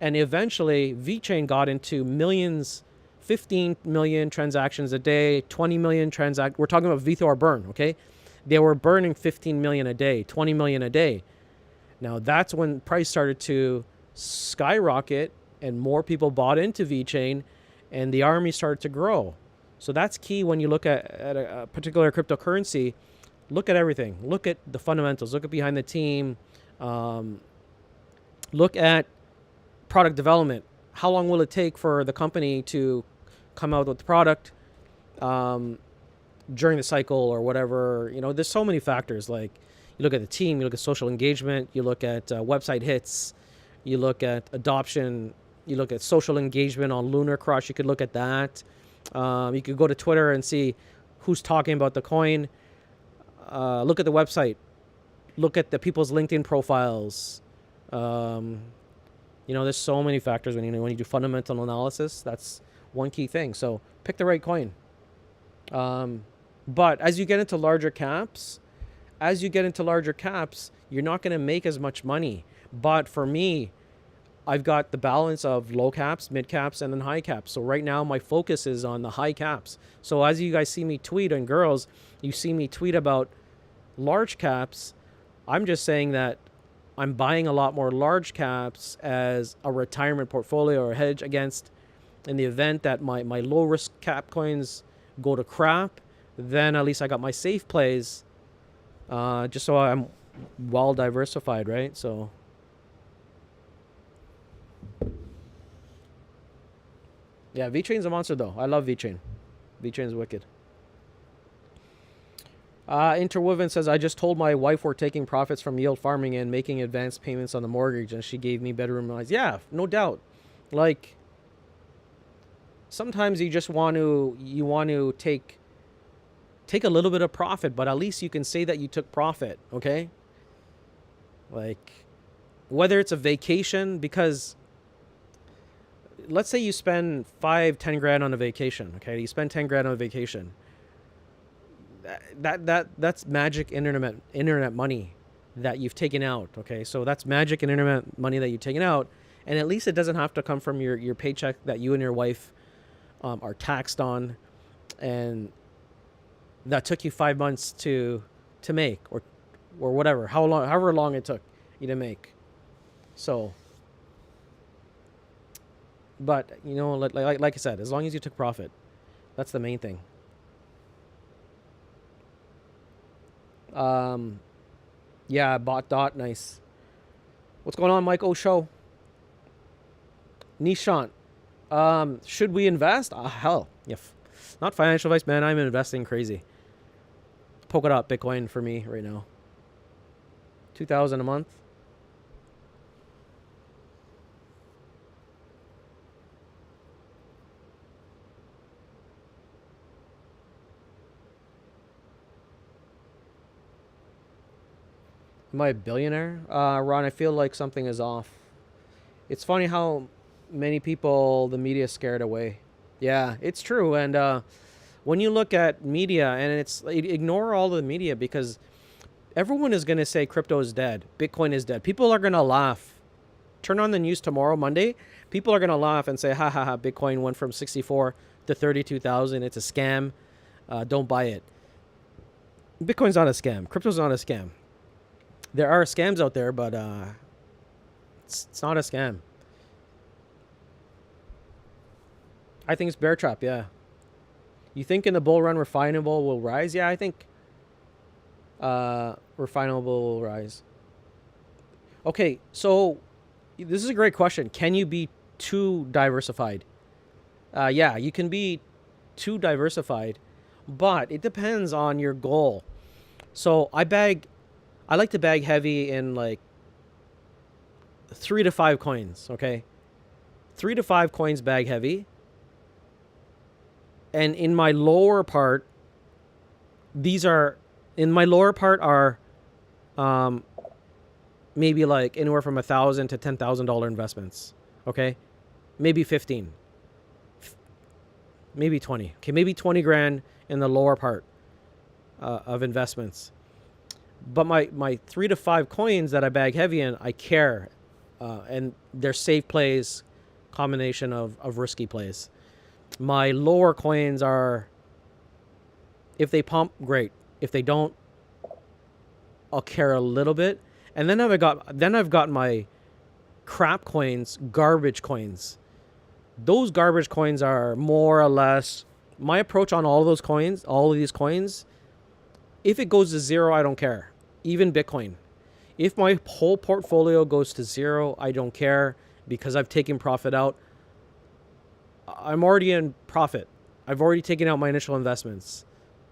and eventually VeChain got into millions, 15 million transactions a day, 20 million we're talking about VeThor burn, okay? They were burning 15 million a day, 20 million a day. Now that's when price started to skyrocket and more people bought into VeChain and the army started to grow. So that's key when you look at a particular cryptocurrency. Look at everything. Look at the fundamentals. Look at behind the team. Look at product development. How long will it take for the company to come out with the product during the cycle or whatever? You know, there's so many factors. Like you look at the team, you look at social engagement, you look at website hits, you look at adoption, you look at social engagement on Lunar Crush. You could look at that. You could go to Twitter and see who's talking about the coin. Look at the website. Look at the people's LinkedIn profiles. You know, there's so many factors when you do fundamental analysis. That's one key thing. So pick the right coin. But as you get into larger caps, you're not going to make as much money. But for me, I've got the balance of low caps, mid caps, and then high caps. So right now my focus is on the high caps. So as you guys see me tweet, and girls, you see me tweet about large caps, I'm just saying that I'm buying a lot more large caps as a retirement portfolio or hedge against, in the event that my low risk cap coins go to crap, then at least I got my safe plays, just so I'm well diversified, right? So yeah, VeChain's a monster though. I love VeChain. VeChain's wicked. Interwoven says, I just told my wife we're taking profits from yield farming and making advanced payments on the mortgage, and she gave me bedroom lines. Yeah, no doubt. Like, sometimes you just want to take a little bit of profit, but at least you can say that you took profit, okay? Like, whether it's a vacation, because let's say you spend 5-10 grand on a vacation, okay? You spend 10 grand on a vacation. That's magic internet money that you've taken out, okay? So that's magic and internet money that you've taken out, and at least it doesn't have to come from your paycheck that you and your wife are taxed on, and that took you 5 months to make, or whatever, however long it took you to make. So, but you know, like I said, as long as you took profit, that's the main thing. Yeah, bot dot, nice. What's going on, Mike Show? Nishant, should we invest? Hell, yeah. Not financial advice, man. I'm investing crazy. Polkadot Bitcoin for me right now. 2,000 a month. Am I a billionaire? Ron, I feel like something is off. It's funny how many people the media scared away. Yeah, it's true. And when you look at media, and ignore all the media, because everyone is going to say crypto is dead. Bitcoin is dead. People are going to laugh. Turn on the news tomorrow, Monday. People are going to laugh and say, ha, Bitcoin went from 64 to 32,000. It's a scam. Don't buy it. Bitcoin's not a scam. Crypto's not a scam. There are scams out there, but it's not a scam. I think it's bear trap. Yeah. You think in the bull run refinable will rise? Yeah, I think refinable will rise. Okay, so this is a great question. Can you be too diversified? Yeah, you can be too diversified, but it depends on your goal. So I like to bag heavy in like 3 to 5 coins. Okay, 3 to 5 coins bag heavy, and in my lower part, these are in my lower part are um, maybe like anywhere from $1,000 to $10,000 investments. Okay, maybe 15, maybe 20. Okay, maybe 20 grand in the lower part of investments. But my 3 to 5 coins that I bag heavy in, I care, and they're safe plays, combination of risky plays. My lower coins are, if they pump, great. If they don't, I'll care a little bit. And then I've got my crap coins, garbage coins. Those garbage coins are more or less my approach on all of those coins, all of these coins. If it goes to zero, I don't care. Even Bitcoin. If my whole portfolio goes to zero, I don't care because I've taken profit out. I'm already in profit. I've already taken out my initial investments.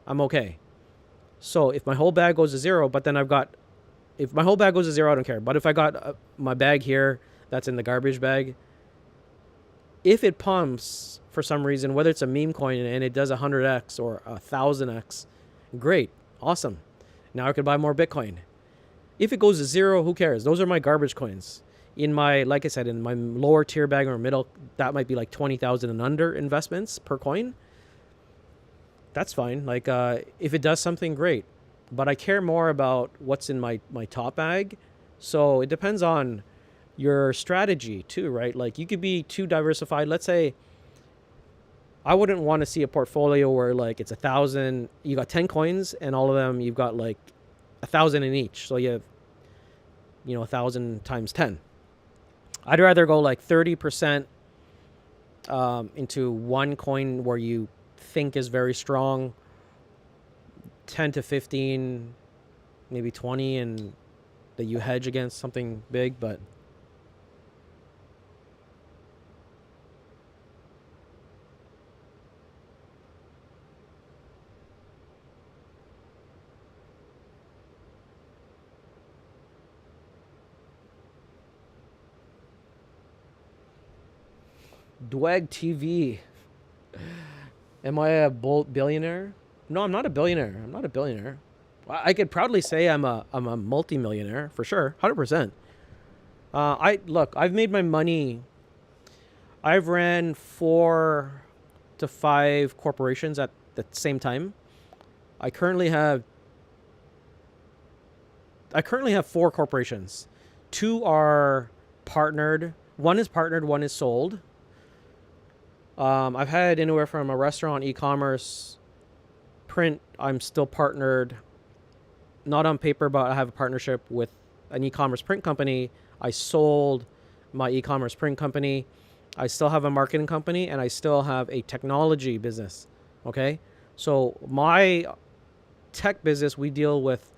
I'm okay. So if my whole bag goes to zero, but then if my whole bag goes to zero, I don't care. But if I got my bag here that's in the garbage bag, if it pumps for some reason, whether it's a meme coin and it does 100x or 1,000x, great, awesome. Now I could buy more Bitcoin. If it goes to zero, who cares? Those are my garbage coins. In my, like I said, in my lower tier bag or middle, that might be like 20,000 and under investments per coin. That's fine. Like if it does something, great. But I care more about what's in my top bag. So it depends on your strategy too, right? Like you could be too diversified. Let's say I wouldn't want to see a portfolio where like it's 1,000, you got 10 coins and all of them, you've got like 1,000 in each. So you have, 1,000 times 10. I'd rather go like 30% into one coin where you think is very strong, 10 to 15, maybe 20, and that you hedge against something big. But Dwag TV. Am I a billionaire? No, I'm not a billionaire. I'm not a billionaire. I could proudly say I'm a multi-millionaire for sure, 100%. I've made my money. I've ran 4 to 5 corporations at the same time. I currently have 4 corporations. 2 are partnered. One is partnered. One is sold. I've had anywhere from a restaurant, e-commerce, print. I'm still partnered, not on paper, but I have a partnership with an e-commerce print company. I sold my e-commerce print company. I still have a marketing company, and I still have a technology business. Okay, so my tech business, we deal with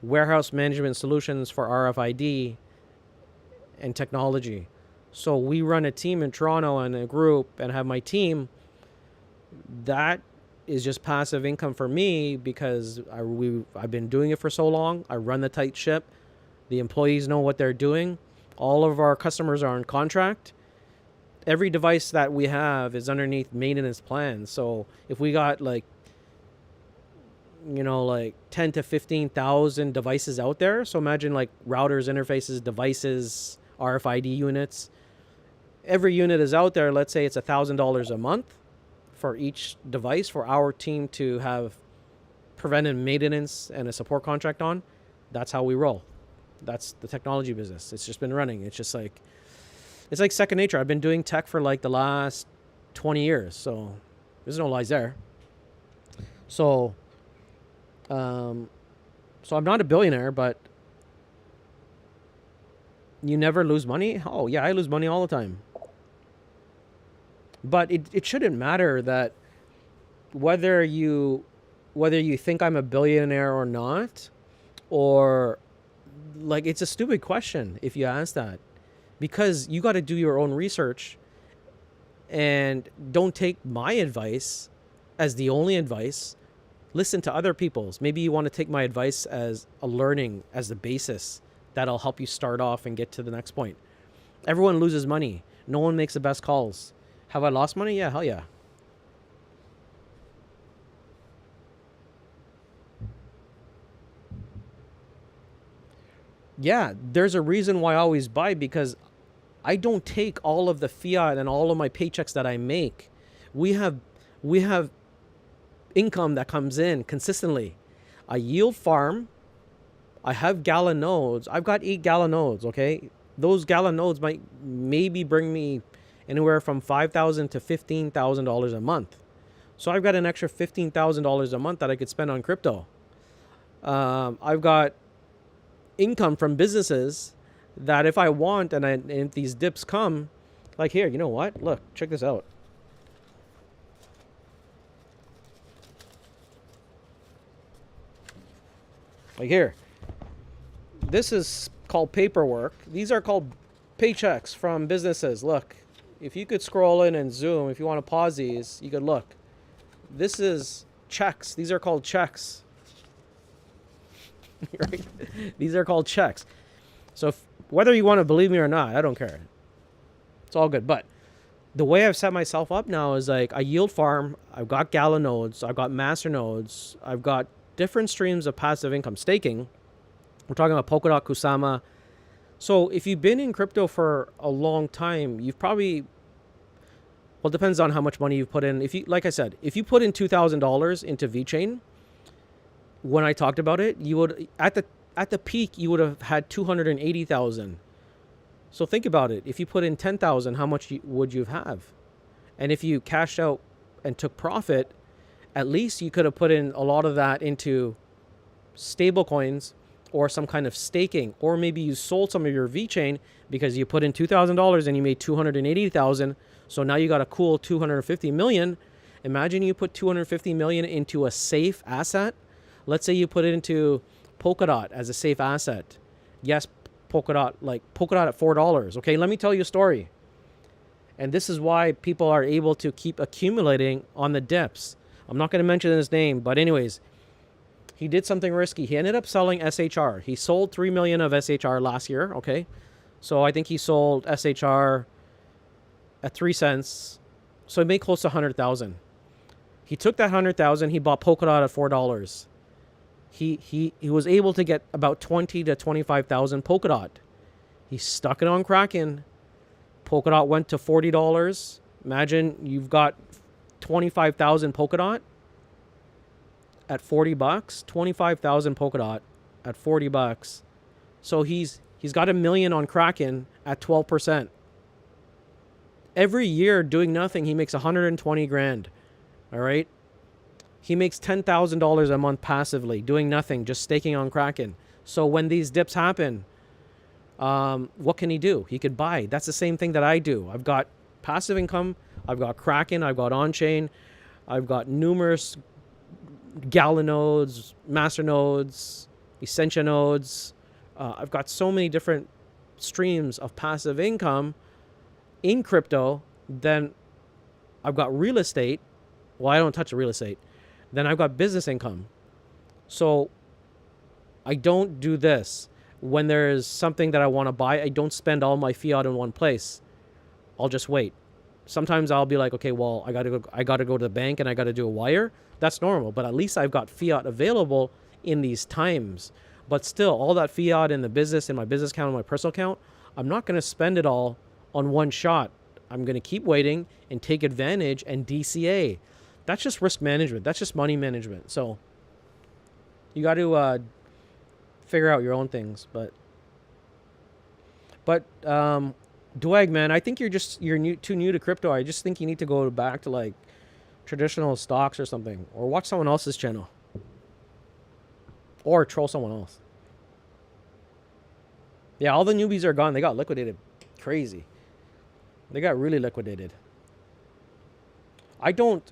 warehouse management solutions for RFID and technology. So we run a team in Toronto and a group and have my team. That is just passive income for me because I've been doing it for so long. I run the tight ship. The employees know what they're doing. All of our customers are on contract. Every device that we have is underneath maintenance plans. So if we got like 10 to 15,000 devices out there. So imagine like routers, interfaces, devices, RFID units. Every unit is out there. Let's say it's $1,000 a month for each device for our team to have preventive maintenance and a support contract on. That's how we roll. That's the technology business. It's just been running. It's like second nature. I've been doing tech for like the last 20 years. So there's no lies there. So So I'm not a billionaire, but you never lose money? Oh, yeah, I lose money all the time. But it shouldn't matter that whether you whether you think I'm a billionaire or not, or like it's a stupid question if you ask that, because you got to do your own research and don't take my advice as the only advice. Listen to other people's. Maybe you want to take my advice as a learning, as the basis that'll help you start off and get to the next point. Everyone loses money. No one makes the best calls. Have I lost money? Yeah, hell yeah. Yeah, there's a reason why I always buy, because I don't take all of the fiat and all of my paychecks that I make. We have we have income that comes in consistently. I yield farm. I have gallon nodes. I've got 8 gallon nodes. Okay, those gallon nodes might maybe bring me anywhere from $5,000 to $15,000 a month. So I've got an extra $15,000 a month that I could spend on crypto. I've got income from businesses that if I want, and if these dips come, like here, you know what? Look, check this out. Like here, this is called paperwork. These are called paychecks from businesses. Look, if you could scroll in and zoom, if you want to pause these, you could look. This is checks. These are called checks. Right? These are called checks. So whether you want to believe me or not, I don't care. It's all good. But the way I've set myself up now is like I yield farm. I've got gallon nodes. I've got master nodes. I've got different streams of passive income. Staking. We're talking about Polkadot, Kusama. So if you've been in crypto for a long time, you've probably, well, it depends on how much money you've put in. If you, like I said, if you put in $2,000 into VeChain, when I talked about it, you would at the peak you would have had 280,000. So think about it. If you put in 10,000, how much would you have? And if you cashed out and took profit, at least you could have put in a lot of that into stable coins or some kind of staking, or maybe you sold some of your VeChain because you put in $2,000 and you made 280,000. So now you got a cool 250 million. Imagine you put 250 million into a safe asset. Let's say you put it into Polkadot as a safe asset. Yes, Polkadot at $4. Okay, let me tell you a story. And this is why people are able to keep accumulating on the dips. I'm not going to mention his name, but anyways, he did something risky. He ended up selling SHR. He sold 3 million of SHR last year. Okay, so I think he sold SHR at 3 cents. So he made close to 100,000. He took that 100,000. He bought Polkadot at $4. He was able to get about 20 to 25,000 Polkadot. He stuck it on Kraken. Polkadot went to $40. Imagine you've got 25,000 Polkadot at $40. 25,000 Polkadot at $40. So he's got $1 million on Kraken at 12%. Every year doing nothing, he makes 120 grand. All right. He makes $10,000 a month passively, doing nothing, just staking on Kraken. So when these dips happen, what can he do? He could buy. That's the same thing that I do. I've got passive income. I've got Kraken. I've got on-chain. I've got numerous gallon nodes, master nodes, Essentia nodes. I've got so many different streams of passive income in crypto. Then I've got real estate. Well, I don't touch the real estate. Then I've got business income. So I don't do this. When there's something that I want to buy, I don't spend all my fiat in one place. I'll just wait. Sometimes I'll be like, okay, well, I gotta go to the bank and I gotta do a wire. That's normal, but at least I've got fiat available in these times. But still, all that fiat in the business, in my business account, in my personal account, I'm not gonna spend it all on one shot. I'm gonna keep waiting and take advantage and DCA. That's just risk management. That's just money management. So you got to figure out your own things. But Dwag, man, I think you're too new to crypto. I just think you need to go back to like traditional stocks or something, or watch someone else's channel. or troll someone else. Yeah, all the newbies are gone. They got liquidated. Crazy. They got really liquidated. I don't.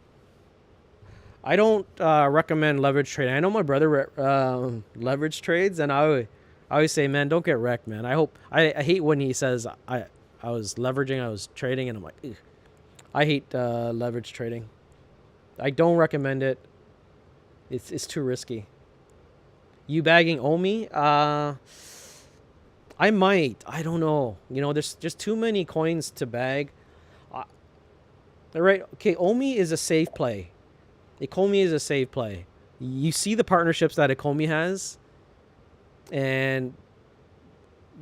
I don't recommend leverage trading. I know my brother leverage trades, and I always say, man, don't get wrecked, man. I hate when he says I was leveraging, I was trading, and I'm like, ugh. I hate leverage trading. I don't recommend it. It's too risky. You bagging Omi? I might. I don't know. You know, there's just too many coins to bag. Uh, right? Okay, Omi is a safe play. Ecomi is a safe play. You see the partnerships that Ecomi has, and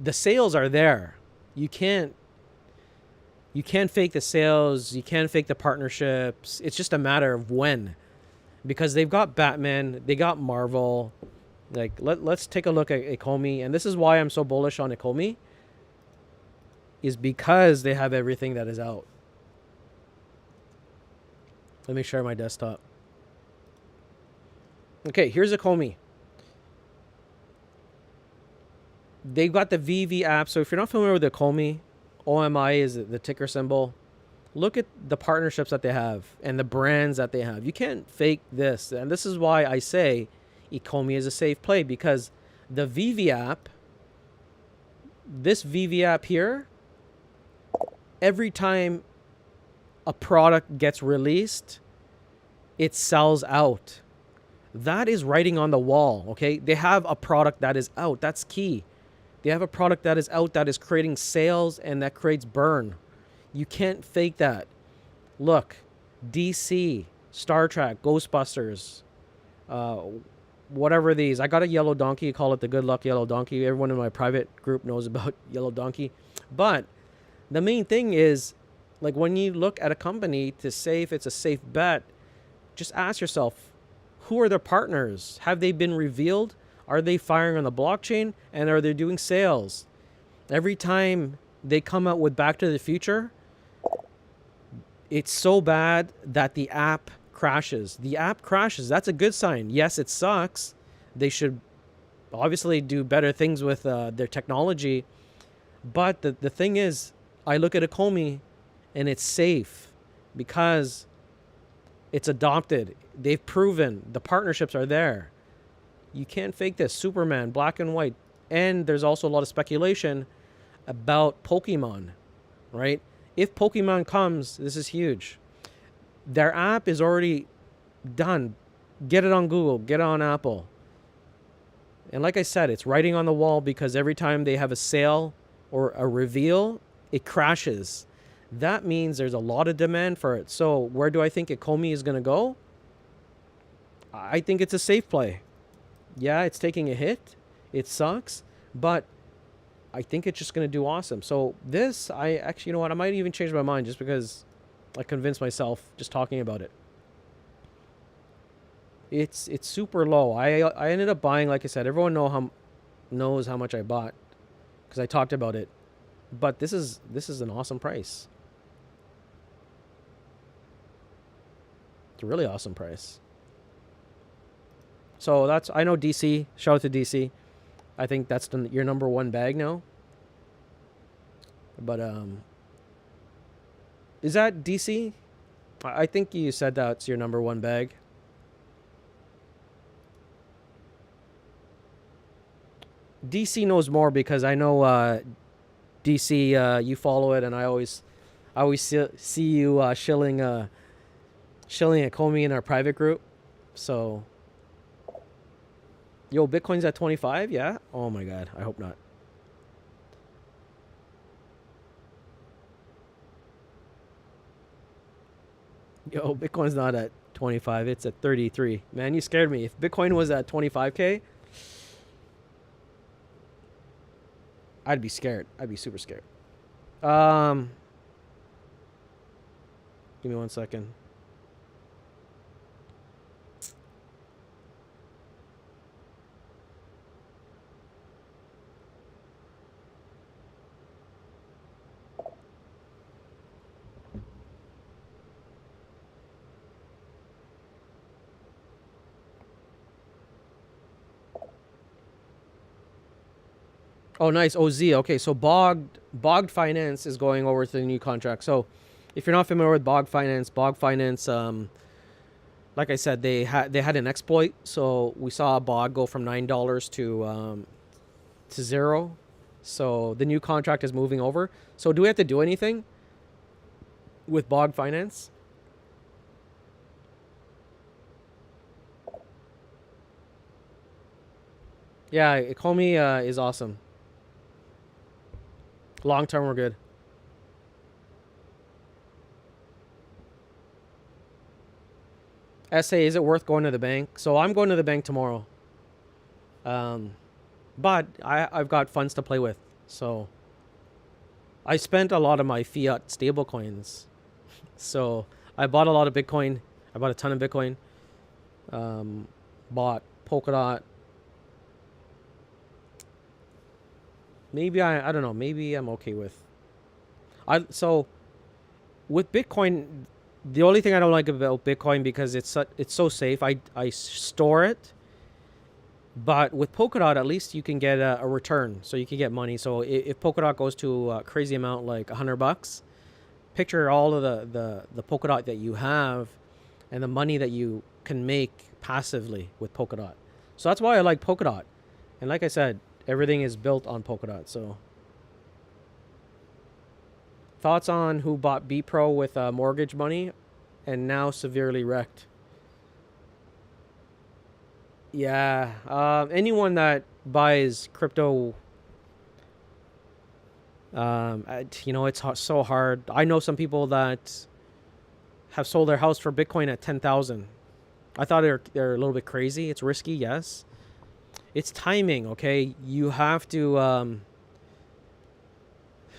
the sales are there. You can't fake the sales. You can't fake the partnerships. It's just a matter of when, because they've got Batman, they got Marvel. Like let's take a look at Ecomi, and this is why I'm so bullish on Ecomi. Is because they have everything that is out. Let me share my desktop. Okay, here's Ecomi. They've got the VV app. So if you're not familiar with Ecomi, OMI is the ticker symbol. Look at the partnerships that they have and the brands that they have. You can't fake this. And this is why I say Ecomi is a safe play, because the VV app, this VV app here, every time a product gets released, it sells out. That is writing on the wall, okay? They have a product that is out. That's key. They have a product that is out that is creating sales and that creates burn. You can't fake that. Look, DC, Star Trek, Ghostbusters, whatever these. I got a yellow donkey. Call it the good luck yellow donkey. Everyone in my private group knows about yellow donkey. But the main thing is, like, when you look at a company to say if it's a safe bet, just ask yourself, who are their partners? Have they been revealed? Are they firing on the blockchain? And are they doing sales? Every time they come out with Back to the Future, it's so bad that the app crashes. The app crashes. That's a good sign. Yes, it sucks. They should obviously do better things with their technology. But the thing is, I look at Ecomi and it's safe because it's adopted. They've proven the partnerships are there. You can't fake this. Superman, black and white. And there's also a lot of speculation about Pokemon, right? If Pokemon comes, this is huge. Their app is already done. Get it on Google, get it on Apple. And like I said, it's writing on the wall because every time they have a sale or a reveal, it crashes. That means there's a lot of demand for it. So where do I think Ecomi is going to go? I think it's a safe play. Yeah, it's taking a hit. It sucks. But I think it's just going to do awesome. So this, I actually, you know what? I might even change my mind just because I convinced myself just talking about it. It's super low. I ended up buying, like I said, everyone knows how much I bought because I talked about it. But this is an awesome price. It's a really awesome price. So that's, I know DC. Shout out to DC. I think that's your number one bag now. But is that DC? I think you said that's your number one bag. DC knows more because I know DC. You follow it, and I always see you shilling Ecomi in our private group. So, yo, Bitcoin's at 25. Yeah. Oh my God. I hope not. Yo, Bitcoin's not at 25. It's at 33. Man, you scared me. If Bitcoin was at 25K, I'd be scared. I'd be super scared. Give me 1 second. Oh, nice. OZ. Okay, so Bogged Finance is going over to the new contract. So, if you're not familiar with Bog Finance, like I said, they had an exploit. So we saw a Bog go from $9 to zero. So the new contract is moving over. So do we have to do anything with Bog Finance? Yeah, Ecomi is awesome. Long term, we're good. SA, is it worth going to the bank? So I'm going to the bank tomorrow. Um, but I've got funds to play with. So I spent a lot of my fiat stablecoins. So I bought a lot of Bitcoin. I bought a ton of Bitcoin. Um, Bought Polkadot. Maybe I don't know. Maybe I'm okay with. So with Bitcoin, the only thing I don't like about Bitcoin because it's so safe. I store it, but with Polkadot at least you can get a return, so you can get money. So if Polkadot goes to a crazy amount like $100, picture all of the Polkadot that you have, and the money that you can make passively with Polkadot. So that's why I like Polkadot, and like I said, everything is built on Polkadot. So thoughts on who bought B Pro with mortgage money and now severely wrecked? Yeah, anyone that buys crypto, it's so hard. I know some people that have sold their house for Bitcoin at 10,000. I thought they're a little bit crazy. It's risky, yes. It's timing, okay. You have to.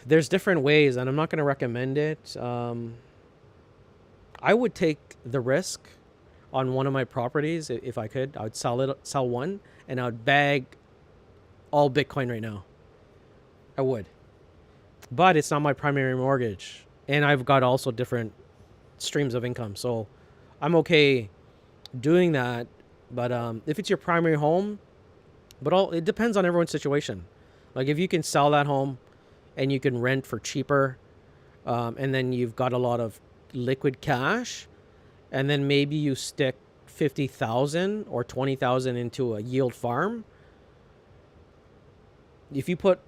There's different ways, and I'm not going to recommend it. I would take the risk on one of my properties if I could. I would sell one, and I would bag all Bitcoin right now. I would, but it's not my primary mortgage, and I've got also different streams of income, so I'm okay doing that. But if it's your primary home, it depends on everyone's situation. Like if you can sell that home and you can rent for cheaper, and then you've got a lot of liquid cash, and then maybe you stick 50,000 or 20,000 into a yield farm. If you put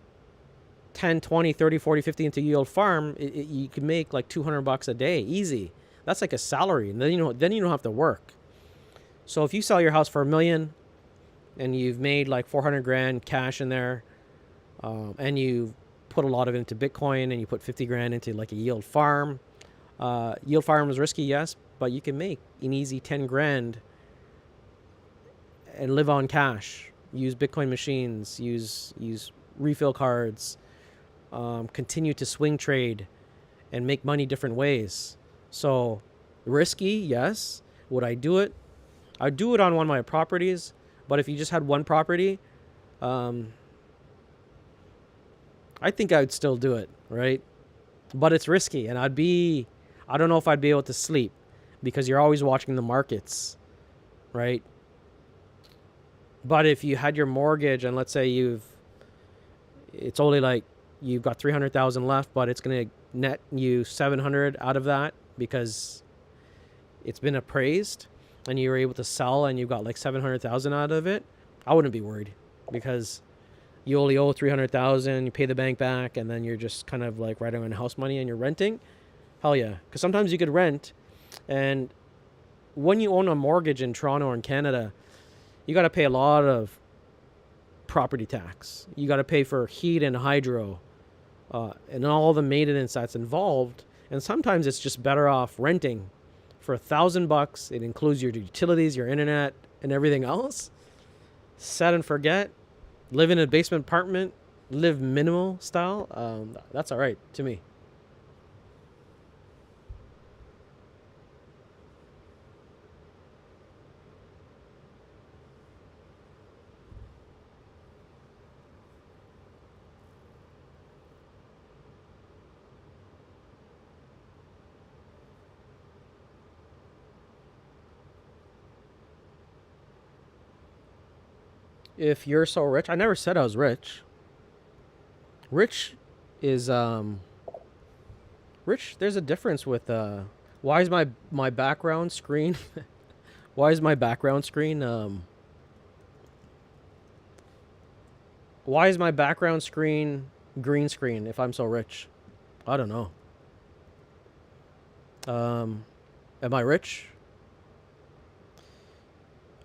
10, 20, 30, 40, 50 into yield farm, you can make like $200 a day easy. That's like a salary, and then you don't have to work. So if you sell your house for $1 million and you've made like 400 grand cash in there, and you put a lot of it into Bitcoin, and you put 50 grand into like a yield farm. Yield farm is risky, yes, but you can make an easy 10 grand and live on cash. Use Bitcoin machines, use refill cards, continue to swing trade and make money different ways. So risky, yes. Would I do it? I'd do it on one of my properties, but if you just had one property, um, I think I would still do it, right? But it's risky, and I don't know if I'd be able to sleep because you're always watching the markets, right? But if you had your mortgage and let's say it's only like you've got 300,000 left, but it's going to net you 700 out of that because it's been appraised and you were able to sell and you've got like 700,000 out of it, I wouldn't be worried because you only owe 300,000, you pay the bank back, and then you're just kind of like riding on house money and you're renting. Hell yeah. Because sometimes you could rent, and when you own a mortgage in Toronto or in Canada, you got to pay a lot of property tax. You got to pay for heat and hydro, and all the maintenance that's involved. And sometimes it's just better off renting for $1,000. It includes your utilities, your internet, and everything else. Set and forget. Live in a basement apartment. Live minimal style. That's all right to me. If you're so rich, I never said I was rich. Rich is Rich. There's a difference with why is my background screen why is my background screen why is my background screen green screen if I'm so rich? I don't know. Am I rich?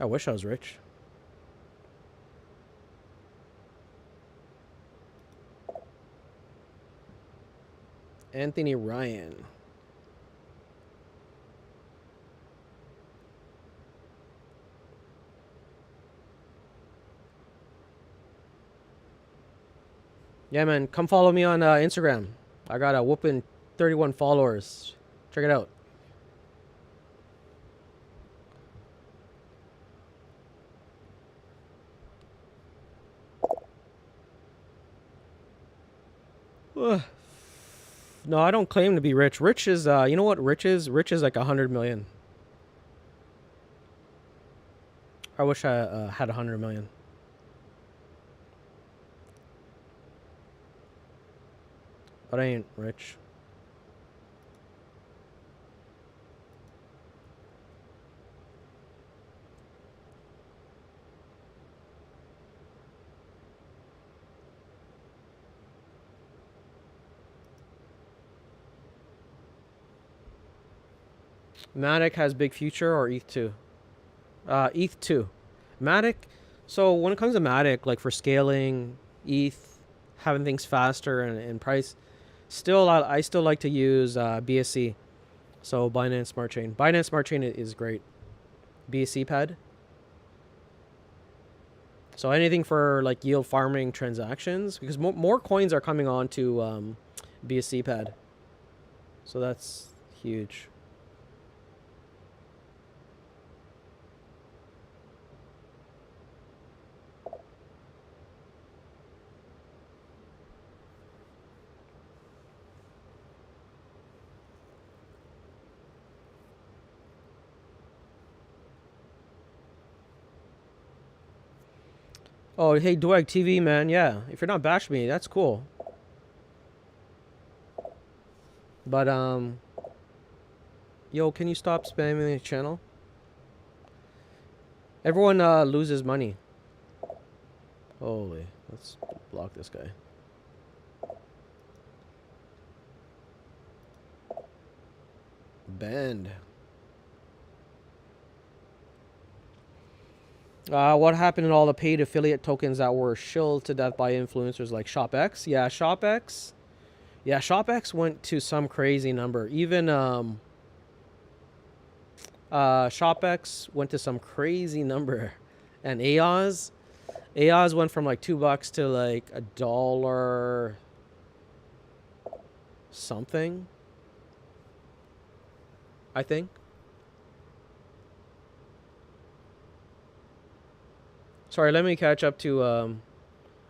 I wish I was rich. Anthony Ryan. Yeah, man. Come follow me on Instagram. I got a whooping 31 followers. Check it out. Ugh. No, I don't claim to be rich. Rich is, you know what rich is? Rich is like 100 million. I wish I had 100 million. But I ain't rich. Matic has big future or ETH 2? ETH 2. Matic, so when it comes to Matic, like for scaling, ETH, having things faster and price, still I still like to use BSC. So Binance Smart Chain. Binance Smart Chain is great. BSC pad. So anything for like yield farming transactions, because more coins are coming on to BSC pad. So that's huge. Oh, hey, Dwag TV, man. Yeah, if you're not bash me, that's cool. But yo, can you stop spamming the channel? Everyone loses money. Holy, let's block this guy. Banned. What happened in all the paid affiliate tokens that were shilled to death by influencers like ShopX? Yeah, ShopX. Yeah, ShopX went to some crazy number. Even ShopX went to some crazy number, and AOS went from like $2 to like $1 something, I think. Sorry, let me catch up to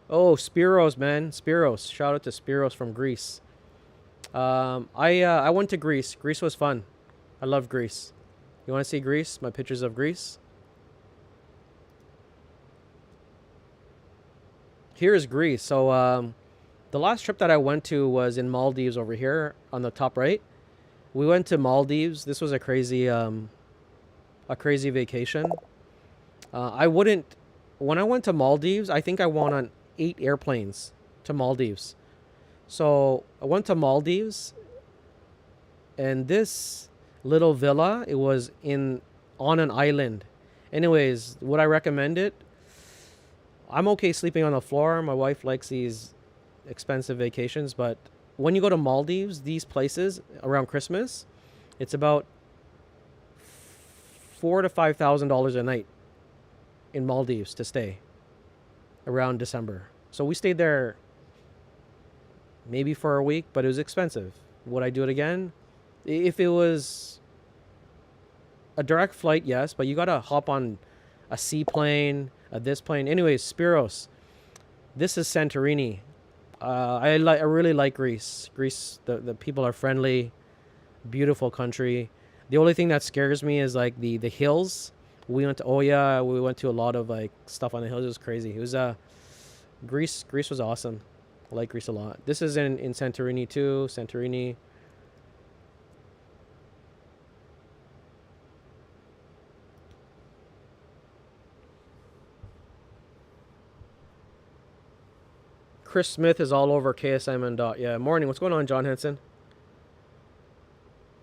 oh, Spiros, man. Spiros. Shout out to Spiros from Greece. I went to Greece. Greece was fun. I love Greece. You want to see Greece? My pictures of Greece. Here's Greece. So the last trip that I went to was in Maldives over here on the top right. We went to Maldives. This was a crazy vacation. I wouldn't. When I went to Maldives, I think I went on 8 airplanes to Maldives. So I went to Maldives, and this little villa, it was on an island. Anyways, would I recommend it? I'm okay sleeping on the floor. My wife likes these expensive vacations, but when you go to Maldives, these places around Christmas, it's about $4,000 to $5,000 a night in Maldives to stay around December. So we stayed there maybe for a week, but it was expensive. Would I do it again? If it was a direct flight, yes, but you gotta hop on a seaplane, this plane. Anyways, Spiros. This is Santorini. I really like Greece. Greece, the people are friendly, beautiful country. The only thing that scares me is like the hills. We went to Oya. We went to a lot of like stuff on the hills. It was crazy. It was Greece was awesome. I like Greece a lot. This is in Santorini too. Santorini. Chris Smith is all over KSM and dot. Yeah, morning. What's going on, John Henson?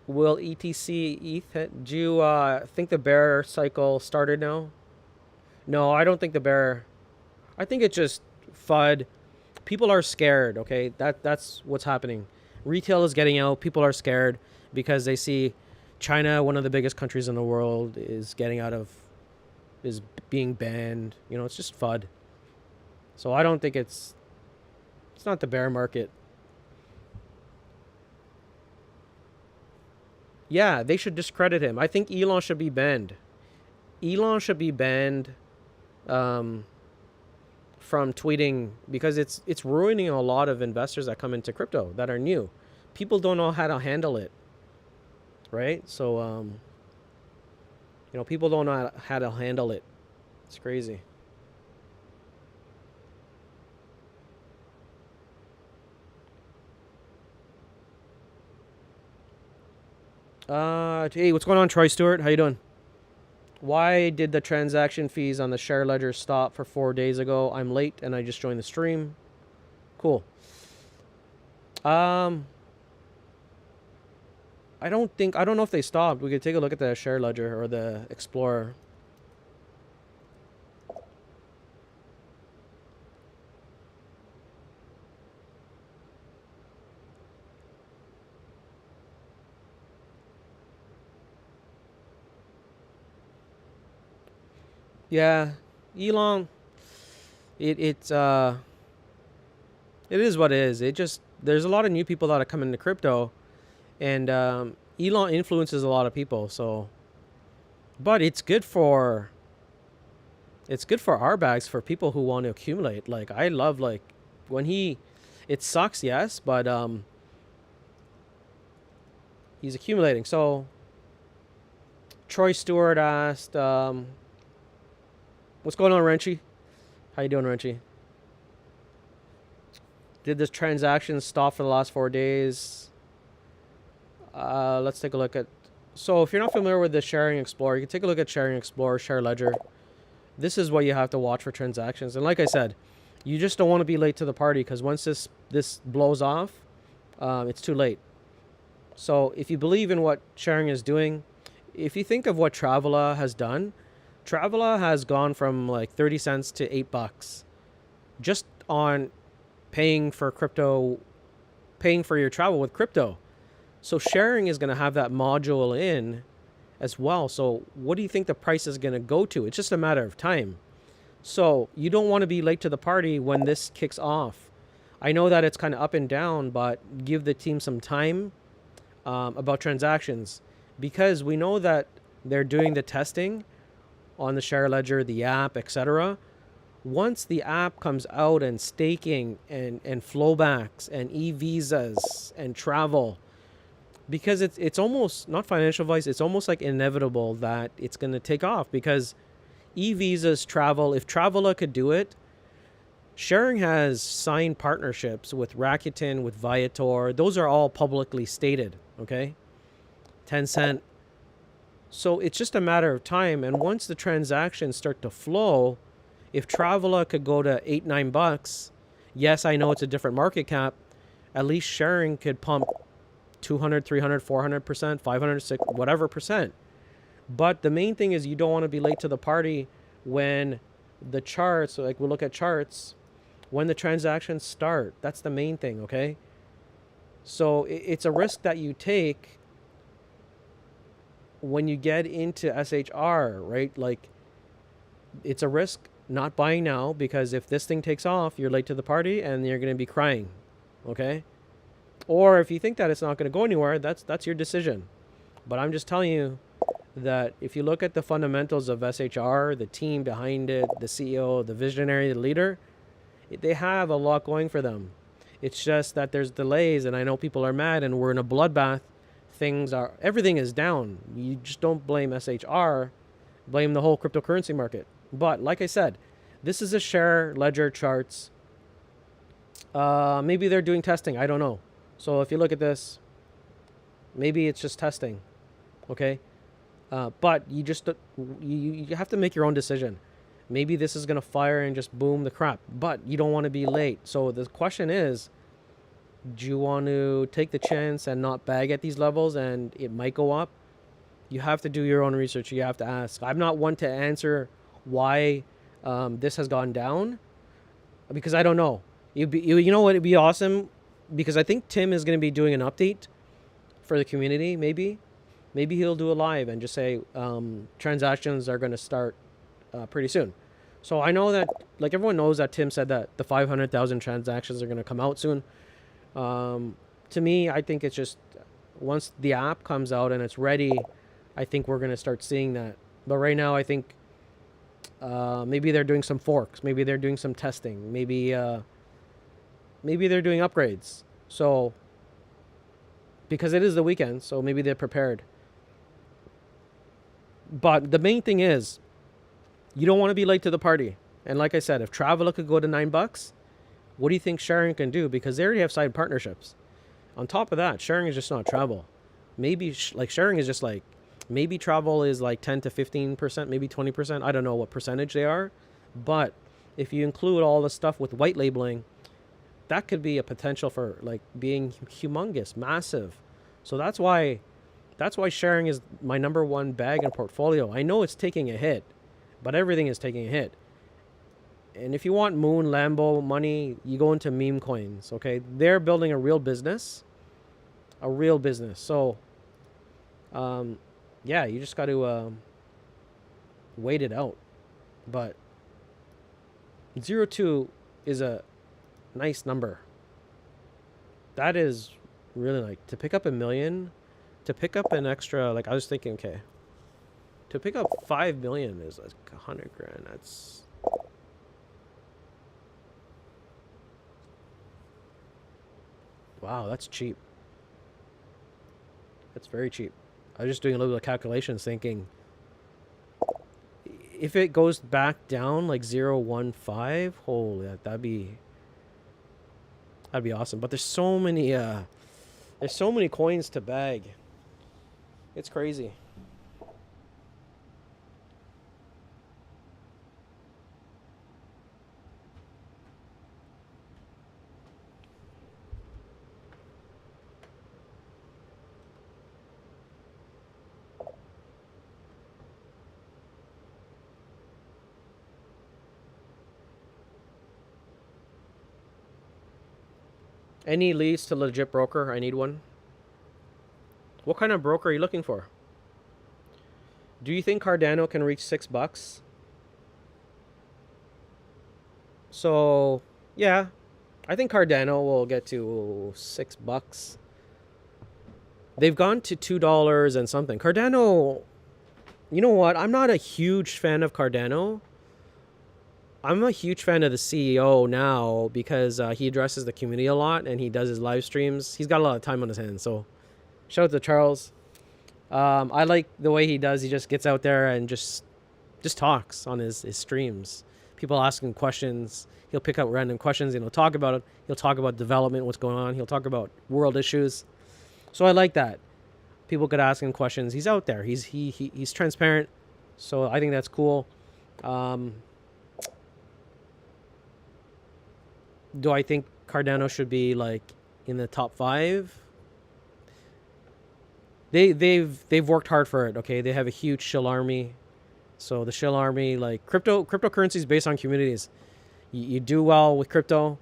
Will ETC ETH? Do you think the bear cycle started now? No, I don't think the bear. I think it's just FUD. People are scared. Okay, that's what's happening. Retail is getting out. People are scared because they see China, one of the biggest countries in the world, is getting out of, is being banned. You know, it's just FUD. So I don't think it's not the bear market. Yeah, they should discredit him. I think Elon should be banned. Elon should be banned um, from tweeting because it's ruining a lot of investors that come into crypto that are new. People don't know how to handle it, right? So people don't know how to handle it. It's crazy. Hey, what's going on, Troy Stewart? How you doing? Why did the transaction fees on the share ledger stop for 4 days ago? I'm late and I just joined the stream. Cool. Um, I don't know if they stopped. We could take a look at the share ledger or the Explorer. Yeah, Elon. It's it is what it is. It just there's a lot of new people that are coming into crypto, and Elon influences a lot of people. So, but it's good for our bags for people who want to accumulate. Like I love like when he, it sucks, yes, but he's accumulating. So Troy Stewart asked, "What's going on, Renchi? How you doing, Renchi? Did this transaction stop for the last 4 days?" Let's take a look at. So if you're not familiar with the Sharing Explorer, you can take a look at Sharing Explorer, Share Ledger. This is what you have to watch for transactions. And like I said, you just don't want to be late to the party because once this blows off, it's too late. So if you believe in what Sharing is doing, if you think of what Travela has done, Travela has gone from like 30 cents to $8 just on paying for crypto, paying for your travel with crypto. So Sharing is going to have that module in as well. So what do you think the price is going to go to? It's just a matter of time. So you don't want to be late to the party when this kicks off. I know that it's kind of up and down, but give the team some time about transactions because we know that they're doing the testing on the share ledger, the app, etc. Once the app comes out and staking and flowbacks and e-visas and travel, because it's almost not financial advice, it's almost like inevitable that it's going to take off because e-visas, travel, if Travela could do it, Sharing has signed partnerships with Rakuten, with Viator. Those are all publicly stated, okay? Tencent. So it's just a matter of time. And once the transactions start to flow, if Travela could go to $8-9, yes, I know it's a different market cap. At least Sharing could pump 200, 300, 400%, 500, 600, whatever percent. But the main thing is you don't want to be late to the party when the charts, like we look at charts, when the transactions start. That's the main thing, okay? So it's a risk that you take when you get into SHR, right? Like it's a risk not buying now because if this thing takes off, you're late to the party and you're going to be crying, okay? Or if you think that it's not going to go anywhere, that's your decision. But I'm just telling you that if you look at the fundamentals of SHR, the team behind it, the CEO, the visionary, the leader, they have a lot going for them. It's just that there's delays, and I know people are mad, and we're in a bloodbath. Everything is down. You just don't blame SHR, blame the whole cryptocurrency market. But like I said, this is a share ledger charts. Maybe they're doing testing. I don't know. So if you look at this, maybe it's just testing. Okay. But you have to make your own decision. Maybe this is gonna fire and just boom the crap. But you don't want to be late. So the question is, do you want to take the chance and not bag at these levels and it might go up? You have to do your own research. You have to ask. I'm not one to answer why this has gone down because I don't know. You know what? It'd be awesome because I think Tim is going to be doing an update for the community. Maybe he'll do a live and just say transactions are going to start pretty soon. So I know that like everyone knows that Tim said that the 500,000 transactions are going to come out soon. To me, I think it's just once the app comes out and it's ready, I think we're going to start seeing that. But right now, I think maybe they're doing some forks. Maybe they're doing some testing. Maybe they're doing upgrades. So because it is the weekend, so maybe they're prepared. But the main thing is, you don't want to be late to the party. And like I said, if Travel could go to $9, what do you think sharing can do? Because they already have side partnerships. On top of that, sharing is just not travel. Maybe like sharing is just like maybe travel is like 10 to 15%, maybe 20%. I don't know what percentage they are. But if you include all the stuff with white labeling, that could be a potential for like being humongous, massive. So that's why sharing is my number one bag and portfolio. I know it's taking a hit, but everything is taking a hit. And if you want Moon, Lambo money, you go into meme coins, okay? They're building a real business. A real business. So, yeah, you just got to wait it out. But 02 is a nice number. That is really like to pick up a million, to pick up an extra, like I was thinking, okay, to pick up 5 million is like 100 grand. That's wow, that's cheap. That's very cheap. I was just doing a little bit of calculations thinking if it goes back down like 0.15, holy, that'd be awesome. But there's so many coins to bag. It's crazy. Any leads to legit broker? I need one. What kind of broker are you looking for? Do you think Cardano can reach $6? So, yeah, I think Cardano will get to $6. They've gone to $2 and something. Cardano, you know what? I'm not a huge fan of Cardano. I'm a huge fan of the CEO now because he addresses the community a lot and he does his live streams. He's got a lot of time on his hands. So, shout out to Charles. I like the way he does. He just gets out there and just talks on his streams. People ask him questions. He'll pick up random questions and he'll talk about it. He'll talk about development, what's going on. He'll talk about world issues. So I like that. People could ask him questions. He's out there. He's transparent. So I think that's cool. Do I think Cardano should be like in the top 5? They've worked hard for it. Okay, they have a huge shill army. So the shill army, like cryptocurrency is based on communities. You do well with crypto,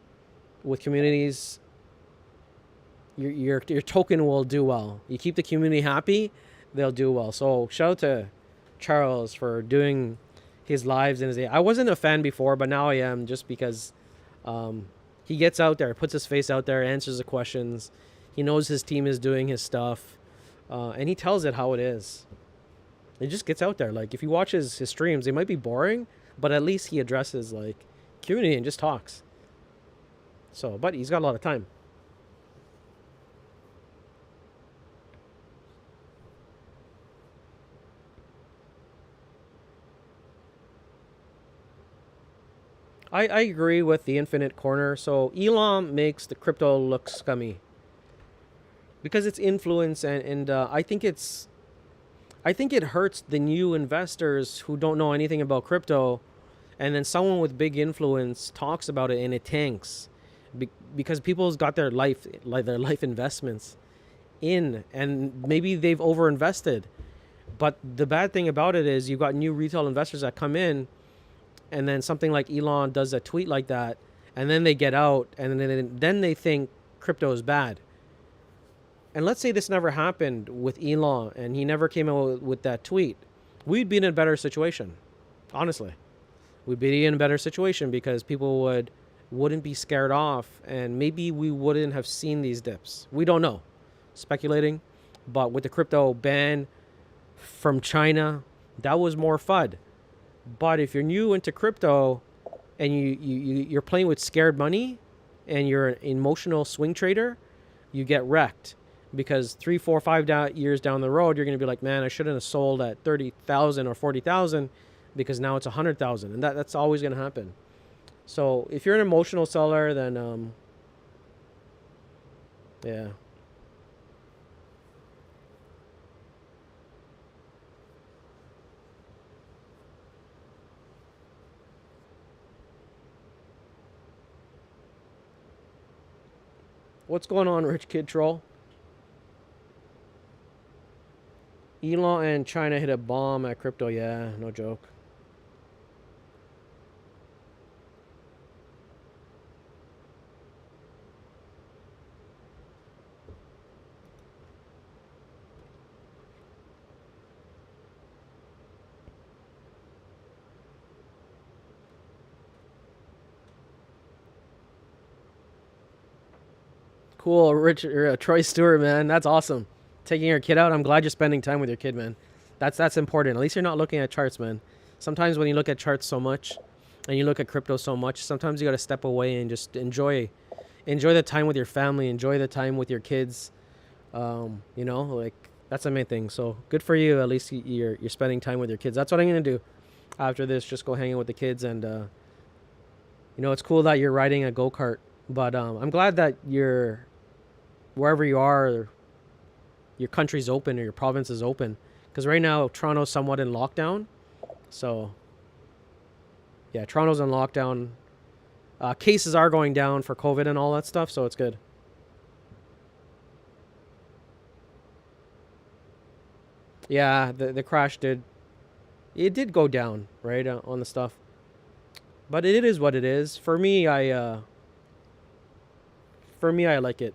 with communities. Your token will do well. You keep the community happy, they'll do well. So shout out to Charles for doing his lives in his day. I wasn't a fan before, but now I am just because he gets out there, puts his face out there, answers the questions. He knows his team is doing his stuff, and he tells it how it is. It just gets out there. Like if you watch his streams, they might be boring, but at least he addresses like community and just talks. So, but he's got a lot of time. I agree with the infinite corner. So Elon makes the crypto look scummy because it's influence, and I think it hurts the new investors who don't know anything about crypto, and then someone with big influence talks about it and it tanks, because people's got their life investments in, and maybe they've overinvested. But the bad thing about it is you've got new retail investors that come in, and then something like Elon does a tweet like that, and then they get out, and then they think crypto is bad. And let's say this never happened with Elon, and he never came out with that tweet, we'd be in a better situation. Honestly, we'd be in a better situation because people wouldn't be scared off, and maybe we wouldn't have seen these dips. We don't know, speculating, but with the crypto ban from China, that was more FUD. But if you're new into crypto and you're playing with scared money and you're an emotional swing trader, you get wrecked, because 3, 4, 5 years down the road, you're going to be like, man, I shouldn't have sold at 30,000 or 40,000 because now it's 100,000, and that's always going to happen. So if you're an emotional seller, then yeah. What's going on, Rich Kid Troll? Elon and China hit a bomb at crypto. Yeah, no joke. Cool, Rich, Troy Stewart, man. That's awesome. Taking your kid out. I'm glad you're spending time with your kid, man. That's important. At least you're not looking at charts, man. Sometimes when you look at charts so much, and you look at crypto so much, sometimes you got to step away and just enjoy the time with your family, enjoy the time with your kids. Like that's the main thing. So good for you. At least you're spending time with your kids. That's what I'm gonna do after this. Just go hang out with the kids, and it's cool that you're riding a go kart. But I'm glad that you're wherever you are, your country's open or your province is open. Because right now Toronto's somewhat in lockdown. So yeah, Toronto's in lockdown. Cases are going down for COVID and all that stuff, so it's good. Yeah, the crash did go down, right, on the stuff. But it is what it is. For me, I like it.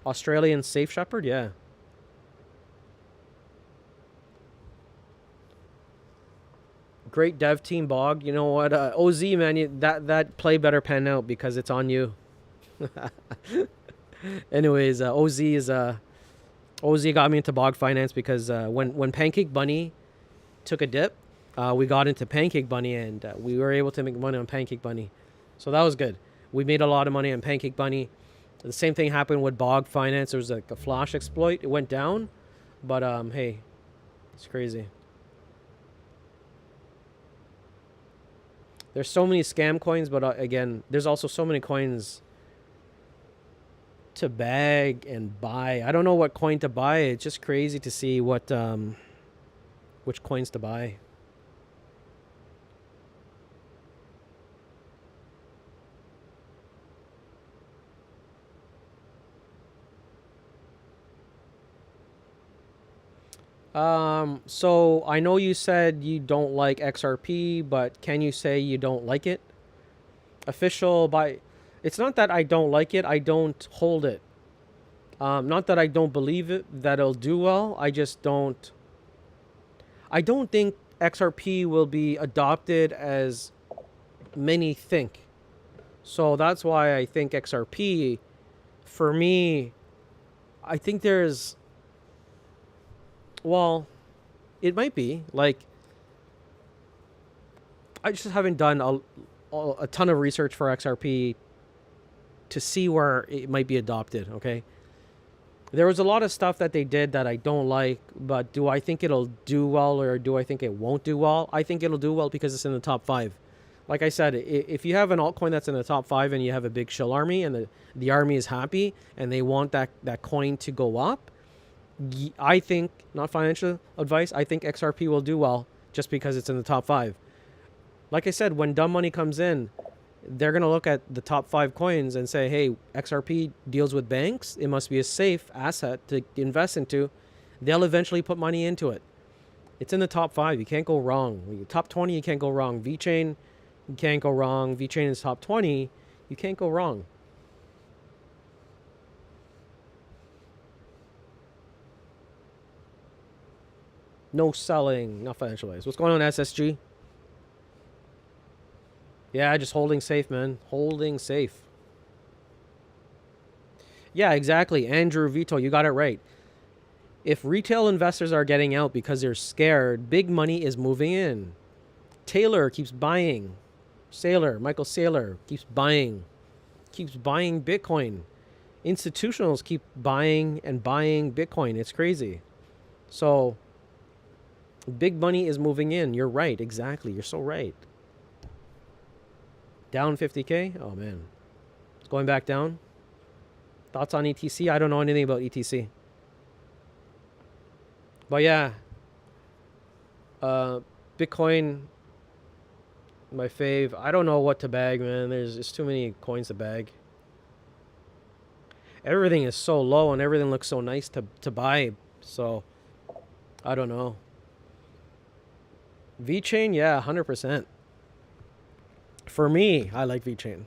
Australian Safe Shepherd, yeah. Great dev team, Bog. You know what? OZ, man, that play better pan out because it's on you. Anyways, OZ got me into Bog Finance because when Pancake Bunny took a dip, we got into Pancake Bunny, and we were able to make money on Pancake Bunny. So that was good. We made a lot of money on Pancake Bunny. The same thing happened with Bog Finance. There was like a flash exploit. It went down, but hey, it's crazy. There's so many scam coins, but again, there's also so many coins to bag and buy. I don't know what coin to buy. It's just crazy to see which coins to buy. So I know you said you don't like XRP, but can you say you don't like it? Official by, it's not that I don't like it. I don't hold it. Not that I don't believe it that it'll do well. I just don't. I don't think XRP will be adopted as many think. So that's why I think XRP, for me, I think there's, well, it might be like, I just haven't done a ton of research for XRP to see where it might be adopted. Okay, There was a lot of stuff that they did that I don't like, but do I think it'll do well or do I think it won't do well? I think it'll do well because it's in the top 5. Like I said, if you have an altcoin that's in the top 5 and you have a big shill army and the army is happy and they want that coin to go up, I think, not financial advice, I think XRP will do well just because it's in the top 5. Like I said, when dumb money comes in, they're going to look at the top 5 coins and say, hey, XRP deals with banks. It must be a safe asset to invest into. They'll eventually put money into it. It's in the top 5. You can't go wrong. Top 20, you can't go wrong. VeChain, you can't go wrong. VeChain is top 20. You can't go wrong. No selling. Not financial advice. What's going on, SSG? Yeah, just holding safe, man. Holding safe. Yeah, exactly. Andrew Vito, you got it right. If retail investors are getting out because they're scared, big money is moving in. Taylor keeps buying. Michael Saylor keeps buying Bitcoin. Institutionals keep buying and buying Bitcoin. It's crazy. So, big money is moving in. You're right. Exactly. You're so right. Down 50K? Oh, man. It's going back down. Thoughts on ETC? I don't know anything about ETC. But yeah. Bitcoin, my fave. I don't know what to bag, man. There's just too many coins to bag. Everything is so low and everything looks so nice to buy. So, I don't know. VeChain, yeah, 100%. For me, I like VeChain.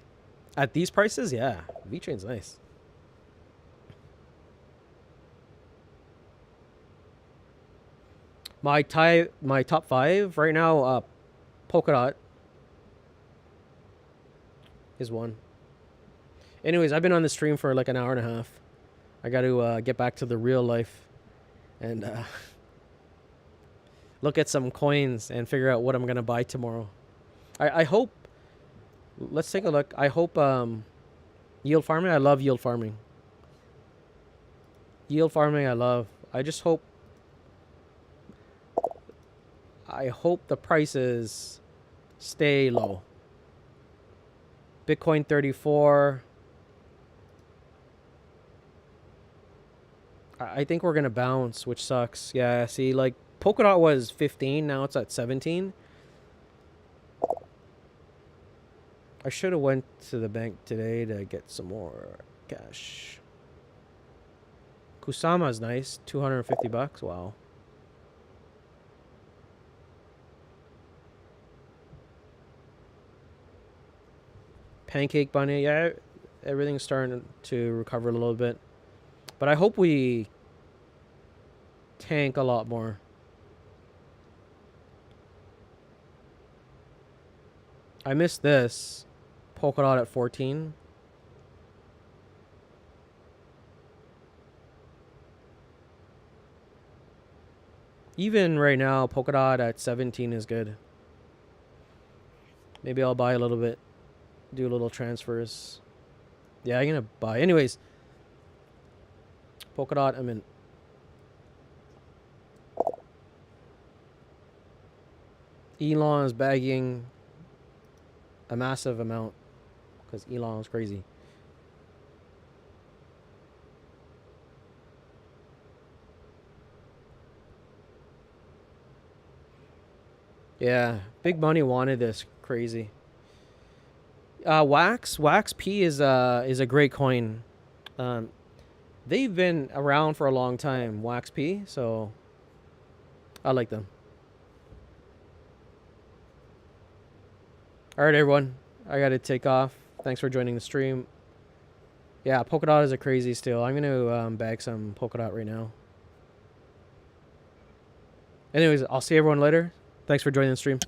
At these prices, yeah, VeChain's nice. My top 5 right now, Polkadot is one. Anyways, I've been on the stream for like an hour and a half. I got to get back to the real life and look at some coins and figure out what I'm gonna buy tomorrow. I hope. Let's take a look. I hope yield farming. I love yield farming. Yield farming. I love. I just hope. I hope the prices stay low. Bitcoin 34. I think we're gonna bounce, which sucks. Yeah. See, like Polkadot was 15. Now it's at 17. I should have went to the bank today to get some more cash. Kusama is nice. $250. Wow. Pancake Bunny. Yeah, everything's starting to recover a little bit. But I hope we tank a lot more. I missed this. Polkadot at 14. Even right now, Polkadot at 17 is good. Maybe I'll buy a little bit. Do a little transfers. Yeah, I'm gonna buy. Anyways. Polkadot, I'm in. Elon is bagging a massive amount. Because Elon is crazy. Yeah, big money wanted this. Crazy. Wax P is a great coin. They've been around for a long time, Wax P, so I like them. All right, everyone, I got to take off. Thanks for joining the stream. Yeah, Polkadot is a crazy steal. I'm going to bag some Polkadot right now. Anyways, I'll see everyone later. Thanks for joining the stream.